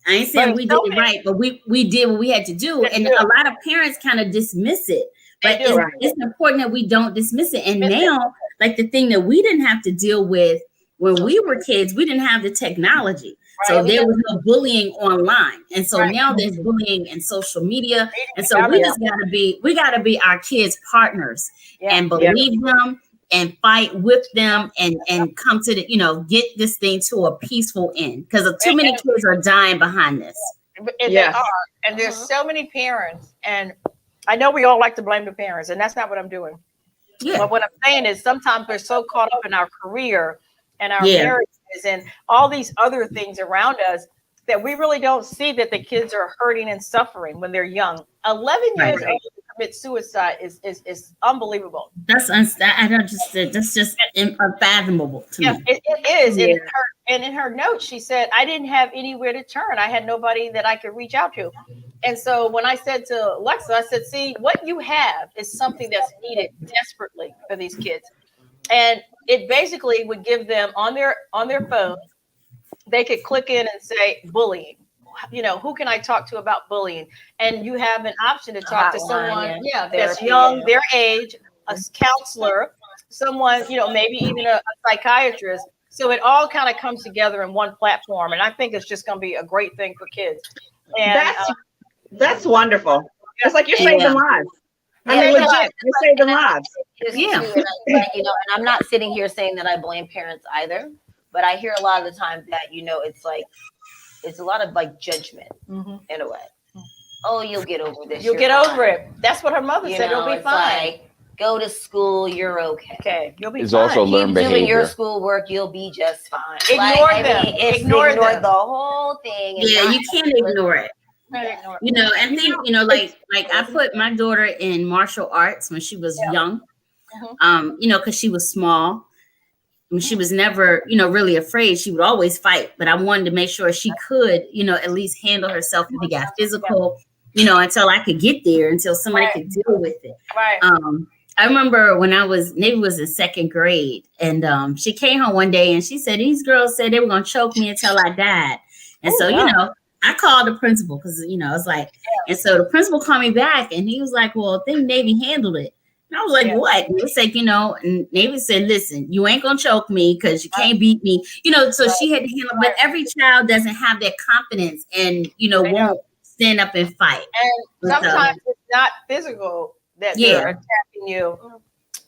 ain't saying we did it right, but we did what we had to do. And a lot of parents kind of dismiss it, but it's important that we don't dismiss it. And now, like the thing that we didn't have to deal with when we were kids, we didn't have the technology. So there was no bullying online. And so now there's bullying in social media. And so we gotta be our kids' partners and believe them and fight with them and come to get this thing to a peaceful end. Because too many kids are dying behind this. They are. And there's so many parents. And I know we all like to blame the parents, and that's not what I'm doing. Yeah. But what I'm saying is sometimes we're so caught up in our career and our marriages and all these other things around us that we really don't see that the kids are hurting and suffering when they're young. 11 years old to commit suicide is unbelievable. That's just unfathomable to me. It is. And in her notes, she said, I didn't have anywhere to turn. I had nobody that I could reach out to. And so when I said to Alexa, I said, see, what you have is something that's needed desperately for these kids. And it basically would give them on their phone, they could click in and say bullying. Who can I talk to about bullying? And you have an option to talk to someone that's young, their age, a counselor, someone, maybe even a psychiatrist. So it all kind of comes together in one platform. And I think it's just going to be a great thing for kids. And that's wonderful. It's like you're saving lives. I mean, legit, you're saving lives. And I'm not sitting here saying that I blame parents either, but I hear a lot of the time that, it's a lot of like judgment in a way. Oh, you'll get over this. You'll get over it. That's what her mother said. It'll be fine. Like, go to school. You're okay. Okay. You'll be it's fine. also learned behavior. Doing your schoolwork. You'll be just fine. Ignore them. Ignore the whole thing. Yeah, you can't ignore it. And think, like I put my daughter in martial arts when she was young, because she was small. I mean, she was never, really afraid. She would always fight, but I wanted to make sure she could, at least handle herself if it got physical, until I could get there, until somebody could deal with it. Right. I remember when Navy was in second grade, and she came home one day and she said, these girls said they were going to choke me until I died. And I called the principal because, it's like, and so the principal called me back and he was like, well, I think Navy handled it. And I was like, what? And he said, and Navy said, listen, you ain't going to choke me because you can't beat me. So she had to handle, but every child doesn't have that confidence and, won't stand up and fight. And sometimes it's not physical that they're attacking you.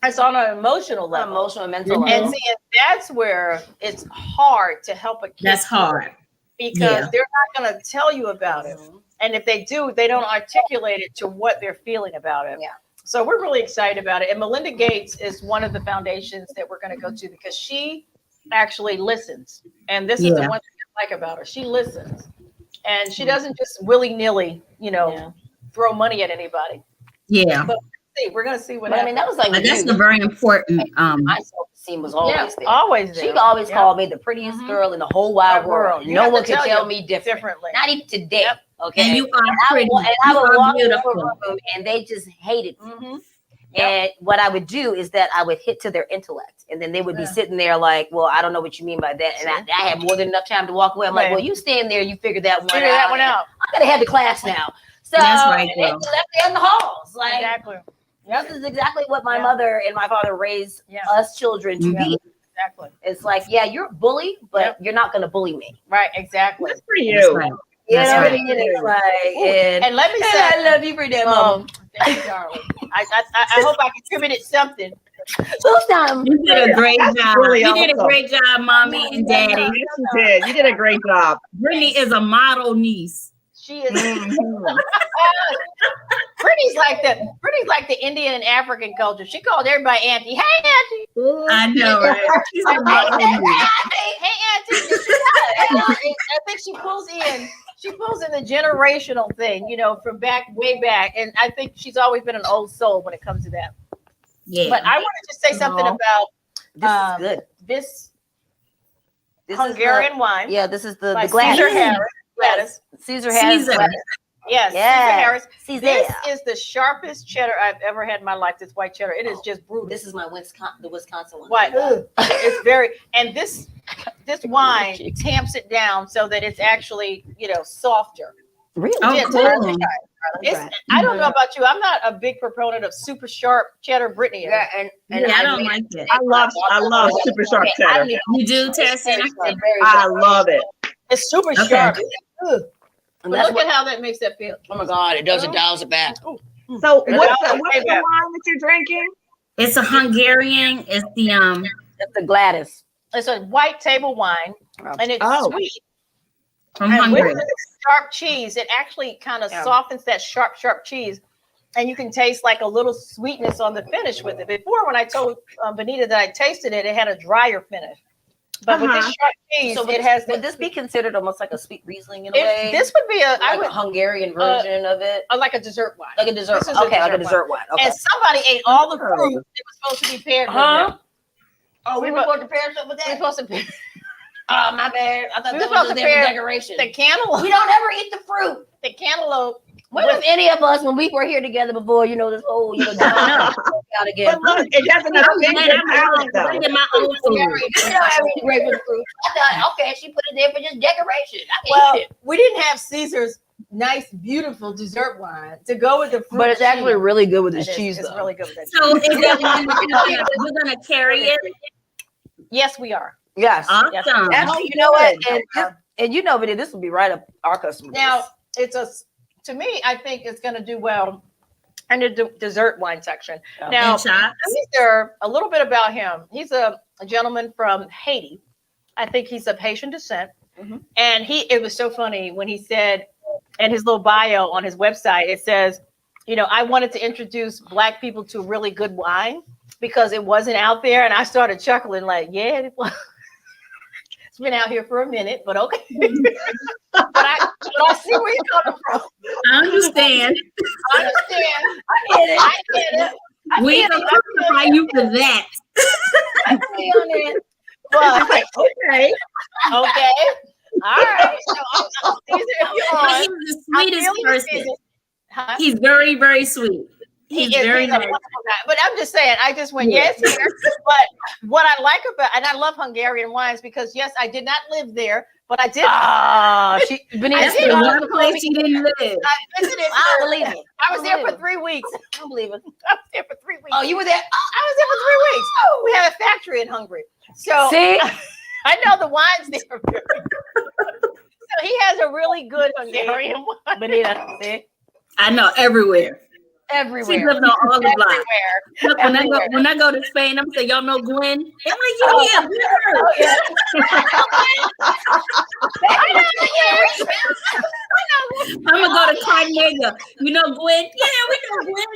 It's on an emotional level. Emotional and mental level. And see, that's where it's hard to help a kid. That's hard. Because they're not going to tell you about it. And if they do, they don't articulate it to what they're feeling about it. Yeah. So we're really excited about it. And Melinda Gates is one of the foundations that we're going to go to because she actually listens. And this is the one thing I like about her. She listens. And she doesn't just willy-nilly, throw money at anybody. Yeah. But we're going to see what happens. I mean, that was like, that's a very important. My self-esteem was always there. Always there. She always called me the prettiest girl in the whole wide world. No one could tell me differently. Not even today. Okay. And you are pretty. I would walk into a room and they just hated me. And what I would do is that I would hit to their intellect, and then they would be sitting there like, "Well, I don't know what you mean by that," and I had more than enough time to walk away. I'm like, "Well, you stand there, you figure that one out. I'm gonna head to class now." So That's right, they girl. left there in the halls. Like, Exactly. this is exactly what my mother and my father raised us children to be. Exactly. It's like, you're a bully, but you're not gonna bully me. Right. Exactly. Good for That's you. right. You know That's what I right. mean? It's like, And let me say, I love you for that, Mom. thank you, darling. I hope I contributed something. Sometimes You did a great job. really You did a awesome. great job, mommy and daddy. Yes, you did. You did a great job. Brittany is a model niece. She is. Mhm. Brittany's like the Indian and African culture. She called everybody auntie. Hey, auntie. I know, right? She's a model niece. Hey, auntie. I think she pulls in the generational thing, from way back. And I think she's always been an old soul when it comes to that. Yeah. But I wanted to say something about this is good. this This Hungarian is wine. the, this is the by Gladys. Caesar Harris. Gladys. Caesar Harris. Caesar. Gladys. Yes, Yeah. Caesar Harris. Caesar. This is the sharpest cheddar I've ever had in my life. This white cheddar. It is just brutal. This is my the Wisconsin one. White. It's very, and this wine tamps it down so that it's actually, softer. Really? Oh, Yeah, cool. I don't know about you. I'm not a big proponent of super sharp cheddar, Brittany. Yeah, and Yeah, I don't like it. I love super sharp cheddar. You do, Tessina? I love it. It's super Okay. sharp. And But that's look what, at how that makes that feel. oh my God, it does, it dials it back. So It's what's the all wine way back. that you're drinking? It's a Hungarian. It's the That's the Gladys. It's a white table wine, and it's Oh. sweet. from And with Hungary. the sharp cheese, it actually kind of softens that sharp cheese. And you can taste like a little sweetness on the finish with it. Before, when I told Benita that I tasted it, it had a drier finish. But with this sharp cheese, So it has. would this be considered almost like a sweet Riesling in a way? This would be like a Hungarian version of it, like a dessert wine. like a dessert. This is Okay, a like a dessert dessert wine. Okay. And somebody ate all the fruit that was supposed to be paired with it. Oh, we were supposed to pair something with We're that. supposed to pair Oh, my bad. I thought We that were was supposed just to there for pair decoration. the cantaloupe. We don't ever eat the fruit. The cantaloupe. What if any of us, when we were here together before, this whole, out again? But look, it doesn't offend your palate though. Bringing my own food. We don't have any grapefruit fruit. I thought, okay, she put it there for just decoration. I Well, ate it. we didn't have Caesar's nice, beautiful dessert wine to go with the fruit. But it's actually cheese. really good with It this is. cheese, It's though. really good with that. So is that one that we're gonna carry it? Yes, we are. Yes. Awesome. Actually, you know what? And you know, but this will be right up our customer base. Now, to me, I think it's going to do well in the dessert wine section. Yeah. Now, And shots. Caesar, a little bit about him. He's a gentleman from Haiti. I think he's of Haitian descent. Mhm. And it was so funny when he said in his little bio on his website, it says, I wanted to introduce Black people to really good wine because it wasn't out there. And I started chuckling like, yeah, it was. It's been out here for a minute, but okay. but I see where you're coming from. I understand. I understand. I get it. We can crucify you for that. I see on it. But Okay. okay. All right. So Caesar, if you're But on, he's the I'm sweetest feeling person. Caesar. Huh? He's very, very sweet. He's He is- very he's a nice. wonderful guy. But I'm just saying, I just went, yes, here. But what I like about, and I love Hungarian wines because, yes, I did not live there, but I did. Benita, That's did the not one place he didn't live. I visited. I don't believe it. I was there for 3 weeks. I don't believe it. I was there for 3 weeks. Oh, you were there? I was there for 3 weeks. We have a factory in Hungary. So See? I know the wines there are very good. So he has a really good Hungarian wine. Benita, see? I know everywhere. She Everywhere. lived on all the blocks. Everywhere. Look, when I go to Spain, I'm saying, y'all know Gwen? They're like, yeah, Oh, yeah. I'm gonna go to Carnega. You know Gwen? Yeah, we know Gwen.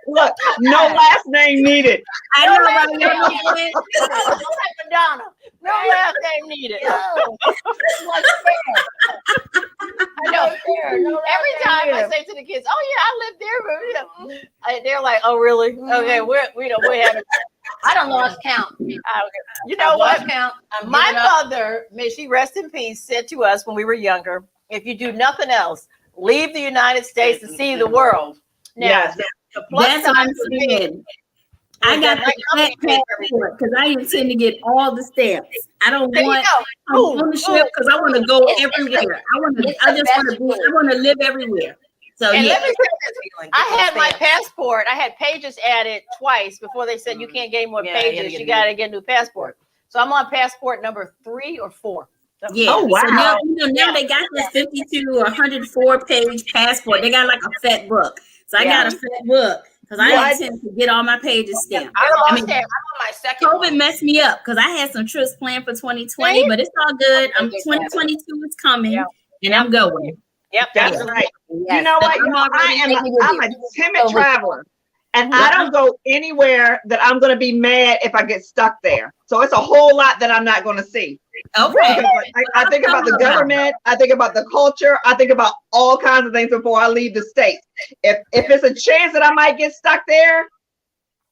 Look, no last name needed. I know, right? You know Gwen? Madonna. No last name needed. I know. Every time I say to the kids, "Oh yeah, I live there," but, they're like, "Oh really? Okay, we haven't." I don't lost count. You know what? Lost count. I'm My giving up. mother, may she rest in peace, said to us when we were younger, "If you do nothing else, leave the United States and see the world." Now, Yes. The plus That's what size I'm for me saying. I got the fat passport because I intend to get all the stamps. I don't There you want go. Ooh, ownership because I want to go everywhere. I just want to live everywhere. So And yeah. let me say this, I had my passport. I had pages added twice before they said you can't get any more pages. You got to get a new passport. So I'm on passport number 3 or 4. Yeah. Oh, wow. So now they got this 52 or 104 page passport. They got like a fat book. So I got a fat book because I intend to get all my pages stamped. I'm on my second COVID one. messed me up because I had some trips planned for 2020, but it's all good. 2022 is coming, and I'm going. Yep, That's right. You know what? I'm a timid traveler, and I don't go anywhere that I'm going to be mad if I get stuck there. So it's a whole lot that I'm not going to see. Okay. I think about the government. I think about the culture. I think about all kinds of things before I leave the state. If it's a chance that I might get stuck there,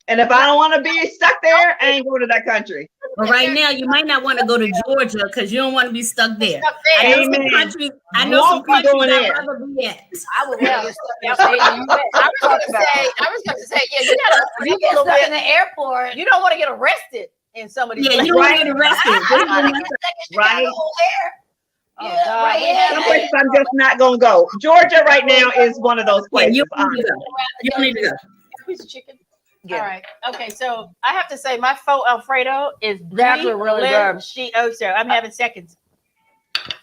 and if I don't want to be stuck there, I ain't going to that country. But right now, you might not want to go to Georgia because you don't want to be stuck there. I know some countries I'd rather be at. I would rather get stuck in the US. I was going to say, yeah, you got You get stuck in the airport. You don't want to get arrested in some of these places. You don't want to get arrested. Right. Yeah, right. Some places I'm just not going to go. Georgia right now is one of those places. You don't need to go. Piece of chicken. Yeah. All right. Okay. So I have to say, my faux Alfredo is really good. I'm having seconds.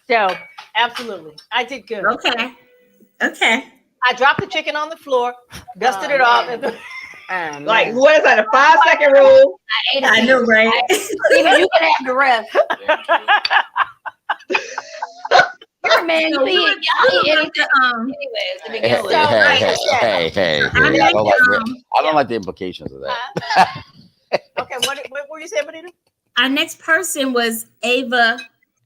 So absolutely, I did good. Okay. I dropped the chicken on the floor, dusted it off, and like what is that? A 5-second rule? I know, right? Even you can have the rest. You're a man. You eat anything. Anyways, to begin with. Hey. I don't like the implications of that. Okay, what were you saying, Benita? Our next person was Ava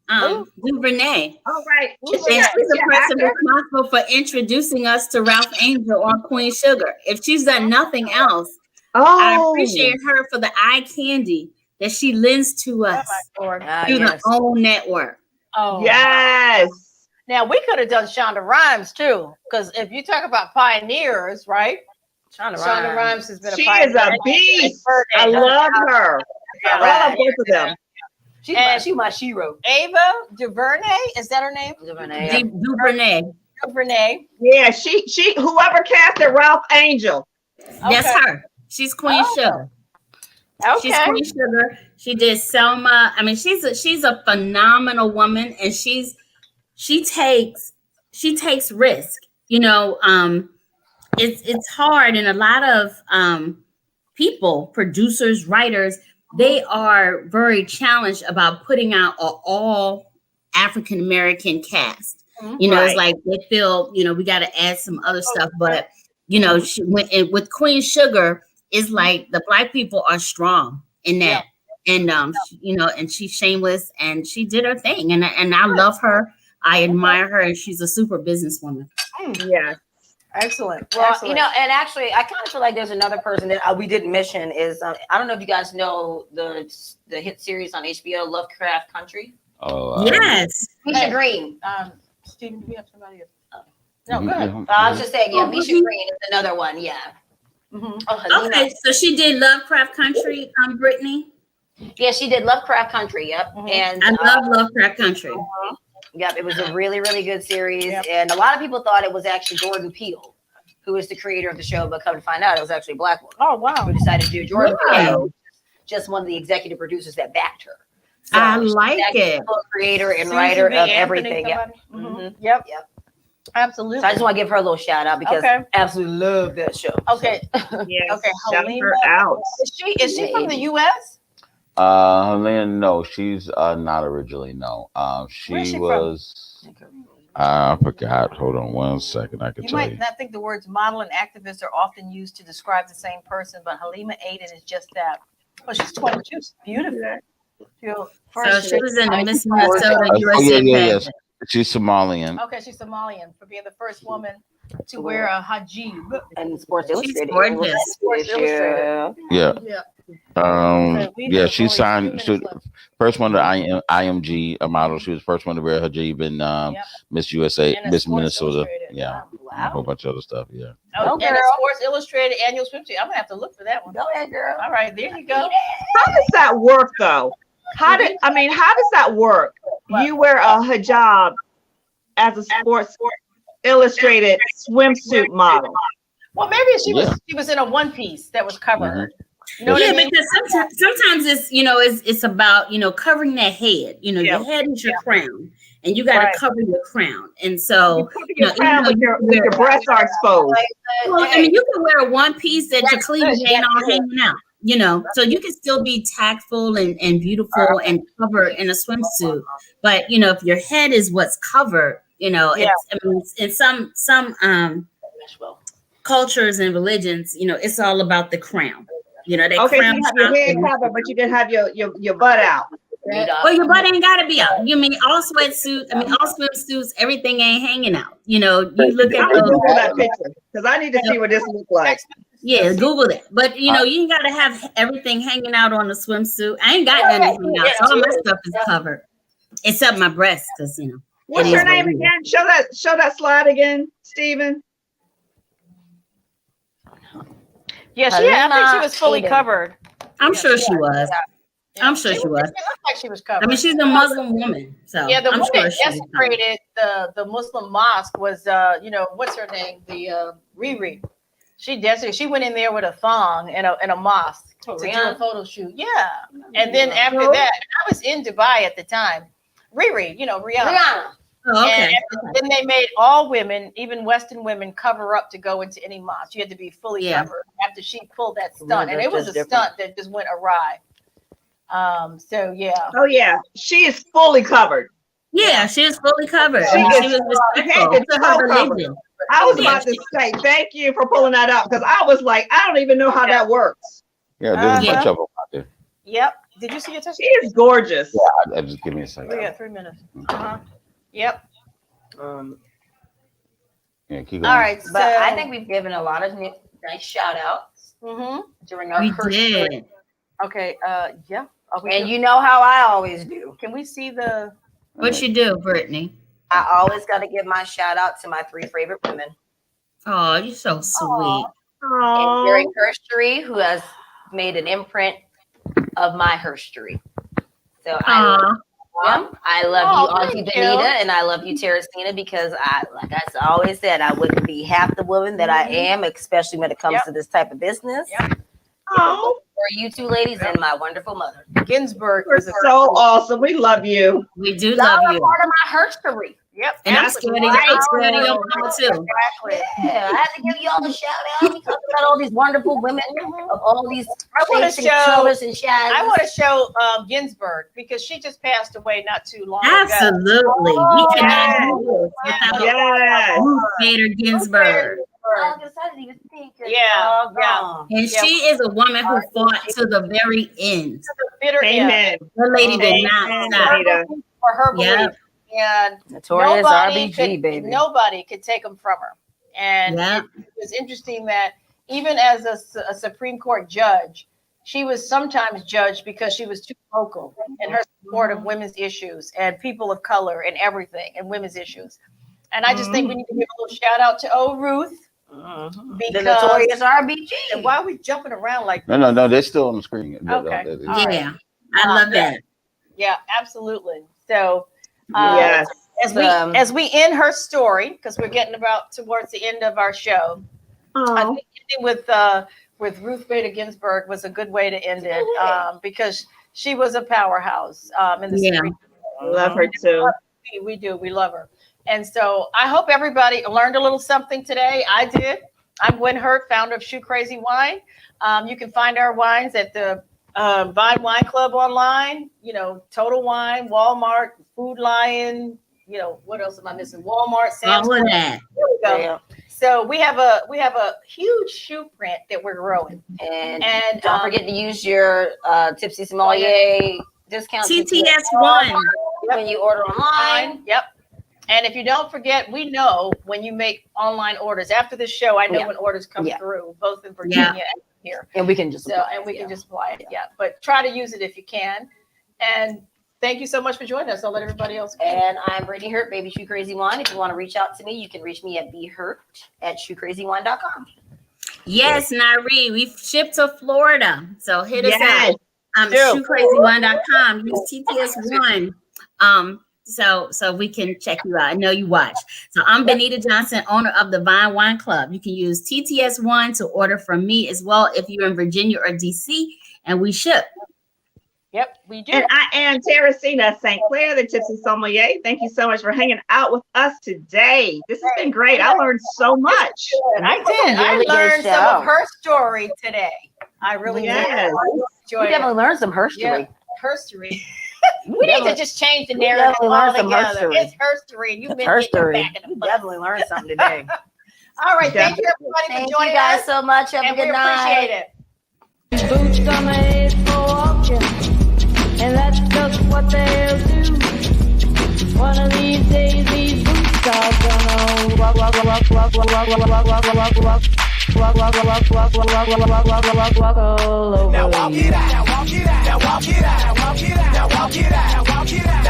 DuVernay. All right. And she's the person responsible for introducing us to Ralph Angel on Queen Sugar. If she's done nothing else, I appreciate her for the eye candy that she lends to us through the OWN network. Oh yes. Now we could have done Shonda Rhimes too, because if you talk about pioneers, right? Shonda Rhimes has been a pioneer. She is a beast. I love her. I love both of them. She's my shero. Ava DuVernay, is that her name? DuVernay. Yeah, she whoever casted Ralph Angel. That's her. She's Queen Sugar. Okay. She's Queen Sugar. She did Selma. I mean, she's a phenomenal woman, and she takes risk. You know, it's hard, and a lot of people, producers, writers, they are very challenged about putting out an all African American cast. You know, it's like they feel, you know, we got to add some other stuff, but you know, with Queen Sugar, it's like the Black people are strong in that. And you know, and she's shameless, and she did her thing, and I love her. I admire her, and she's a super businesswoman. Yeah, excellent. Well, you know, and actually, I kind of feel like there's another person that we didn't mention is I don't know if you guys know the hit series on HBO, Lovecraft Country. Oh, yes, Misha Green. Stephen, do we have somebody else? No, go ahead. I was just saying, Misha Green is another one. Yeah. Okay, so she did Lovecraft Country, Brittany. Yeah, she did Lovecraft Country. Yep, and I love Lovecraft Country. Yep, it was a really, really good series, and a lot of people thought it was actually Jordan Peele, who is the creator of the show, but come to find out, it was actually a Black woman. Oh wow! Who decided to do Jordan Peele, just one of the executive producers that backed her. So I like it. Creator and writer of everything. Yep. Absolutely. So I just want to give her a little shout out because I absolutely love that show. Okay. Yes. Okay. Shout Halima, her out. Is she from the U.S.? Helena, no, she's not originally. No, she was. I forgot. Hold on 1 second. I can tell you. You might not think the words model and activist are often used to describe the same person, but Halima Aden is just that. Oh, she's 22. She's beautiful. So she was in the Miss Minnesota USA. Yes. She's Somalian. Okay, she's Somalian for being the first woman to wear a hijab. And Sports Illustrated. Gorgeous. Sports Illustrated. Yeah. Yeah, she signed. So first one to IMG, a model. She was the first one to wear hijab in Miss USA, And a Miss Sports Minnesota. Illustrated. Yeah, and a whole bunch of other stuff. Yeah. Oh, Go, and a girl. Sports Illustrated annual swimsuit. I'm gonna have to look for that one. Go ahead, girl. All right, there you go. How does that work though? How does that work? You wear a hijab as a Sports Illustrated swimsuit model. Well, maybe she was in a one piece that was covered. You know what I mean? Because sometimes it's it's about covering that head. Your head is your crown, and you got to cover your crown. And so You cover your crown, but your breasts are exposed. Well, I mean, you can wear a one piece that your cleavage ain't all hanging out. So you can still be tactful and beautiful and covered in a swimsuit. But if your head is what's covered, it's, in some cultures and religions, it's all about the crown. That Okay, so crown. you have your head covered, but you can have your butt out. Well, your butt ain't gotta be out. You mean all sweatsuits? I mean all swimsuits. Everything ain't hanging out. You look I'm at gonna those. Google that picture because I need to see what this looks like. Yeah, Google that. But you ain't gotta have everything hanging out on a swimsuit. I ain't got nothing hanging out. So all my stuff is covered, except my breasts, because What's your name again? Show that slide again, Stephen. Yeah, I think she was fully covered. I'm sure she was. I'm sure she was. It looked like she was covered. I mean, she's a Muslim woman, so yeah, the I'm one sure that she was covered. desecrated the Muslim mosque was what's her name? The Riri. She went in there with a thong and a mosque to do a photo shoot. Yeah. And then after that, I was in Dubai at the time. Riri, Rihanna. Oh, okay. And then they made all women, even Western women, cover up to go into any mosque. You had to be fully covered after she pulled that stunt. And it was a stunt that just went awry. So yeah. Oh yeah, she is fully covered. Yeah, she is fully covered. She was respectful to her religion. I was about to say thank you for pulling that up because I was like, I don't even know how that works. Yeah, there's a bunch of them out there. Yep. Did you see it? She is gorgeous. Yeah, just give me a second. We got 3 minutes. Yep. Yeah, keep going. All right. But I think we've given a lot of nice shout outs during our first did. Okay. Yeah. And you know how I always do. Can we see the? What you do, Brittany? I always got to give my shout out to my 3 favorite women. Oh, you're so sweet. And In Herstory, who has made an imprint of my herstory. So I love you, Auntie Benita, and I love you, Teresina, because like I always said, I wouldn't be half the woman that I am, especially when it comes to this type of business. For you two ladies and my wonderful mother. Ginsburg You're so awesome. We love you. We do love you. Part of my herstory. Yep. And I'm scared of your mama too. Exactly. Yeah, I have to give you all a shout out. We talk about all these wonderful women of all these colors and shades. I want to show Ginsburg because she just passed away not too long ago. Absolutely. We cannot do this without Ruth Bader Ginsburg. Yeah. And she is a woman who fought to the very end. Amen. The lady did not stop. For her belief. And Notorious RBG, baby. Nobody could take them from her. And it was interesting that even as a Supreme Court judge, she was sometimes judged because she was too vocal in her support of women's issues and people of color and everything and women's issues. And I just think we need to give a little shout out to Ruth. The notorious RBG. And why are we jumping around like that? No, they're still on the screen. Okay. Yeah, I love that. Yeah, absolutely. So yes. As we end her story, because we're getting about towards the end of our show, I think ending with Ruth Bader Ginsburg was a good way to end it because she was a powerhouse in the Supreme Court. Love her too. We do. We love her. And so I hope everybody learned a little something today. I did. I'm Gwen Hurt, founder of Shoe Crazy Wine. You can find our wines at the Vine Wine Club online, Total Wine, Walmart, Food Lion, what else am I missing? Walmart, Sam's Club. There we go. Yeah. So we have a huge shoe print that we're growing. And don't forget to use your Tipsy Sommelier discount. TTS1 when you order online. Yep. And if you don't forget, we know when you make online orders after the show, I know when orders come through, both in Virginia and here. And we can just So, and we can just apply it. Yeah. But try to use it if you can. And thank you so much for joining us. I'll let everybody else go. And I'm Brittany Hurt, Baby Shoe Crazy Wine. If you want to reach out to me, you can reach me at bhurt@shoecrazywine.com. Yes, Nari, we've shipped to Florida. So hit us Yes. out. Shoecrazywine.com. Use TTS1. So we can check you out. I know you watch. So I'm Benita Johnson, owner of the Vine Wine Club. You can use TTS1 to order from me as well if you're in Virginia or DC, and we ship. Yep, we do. And I am Teresina St. Clair, the Tipsy Sommelier. Thank you so much for hanging out with us today. This has been great. I learned so much. I did. I really good learned some show. of her story today. I really Yes. did. We Enjoyed it. definitely learned some Herstory. Yeah, her story. We need to just change the narrative definitely learned some altogether. Herstory. It's her story. You've been Herstory. getting back in We the bus. definitely learned something today. All right. Thank you, everybody, Thank for you joining guys us. so much. Have a And we good night. appreciate it. Boots on my head for walking, and that's just what they'll do. One of these days, these boots are gonna walk, walk, walk, walk, walk, walk, walk, walk, walk, walk, walk, walk, walk. Walk, walk, walk, walk, walk, walk, walk, walk, walk, walk all over. Now walk it out, now walk it out, now walk it out, now walk it out, now walk it out, now walk it out.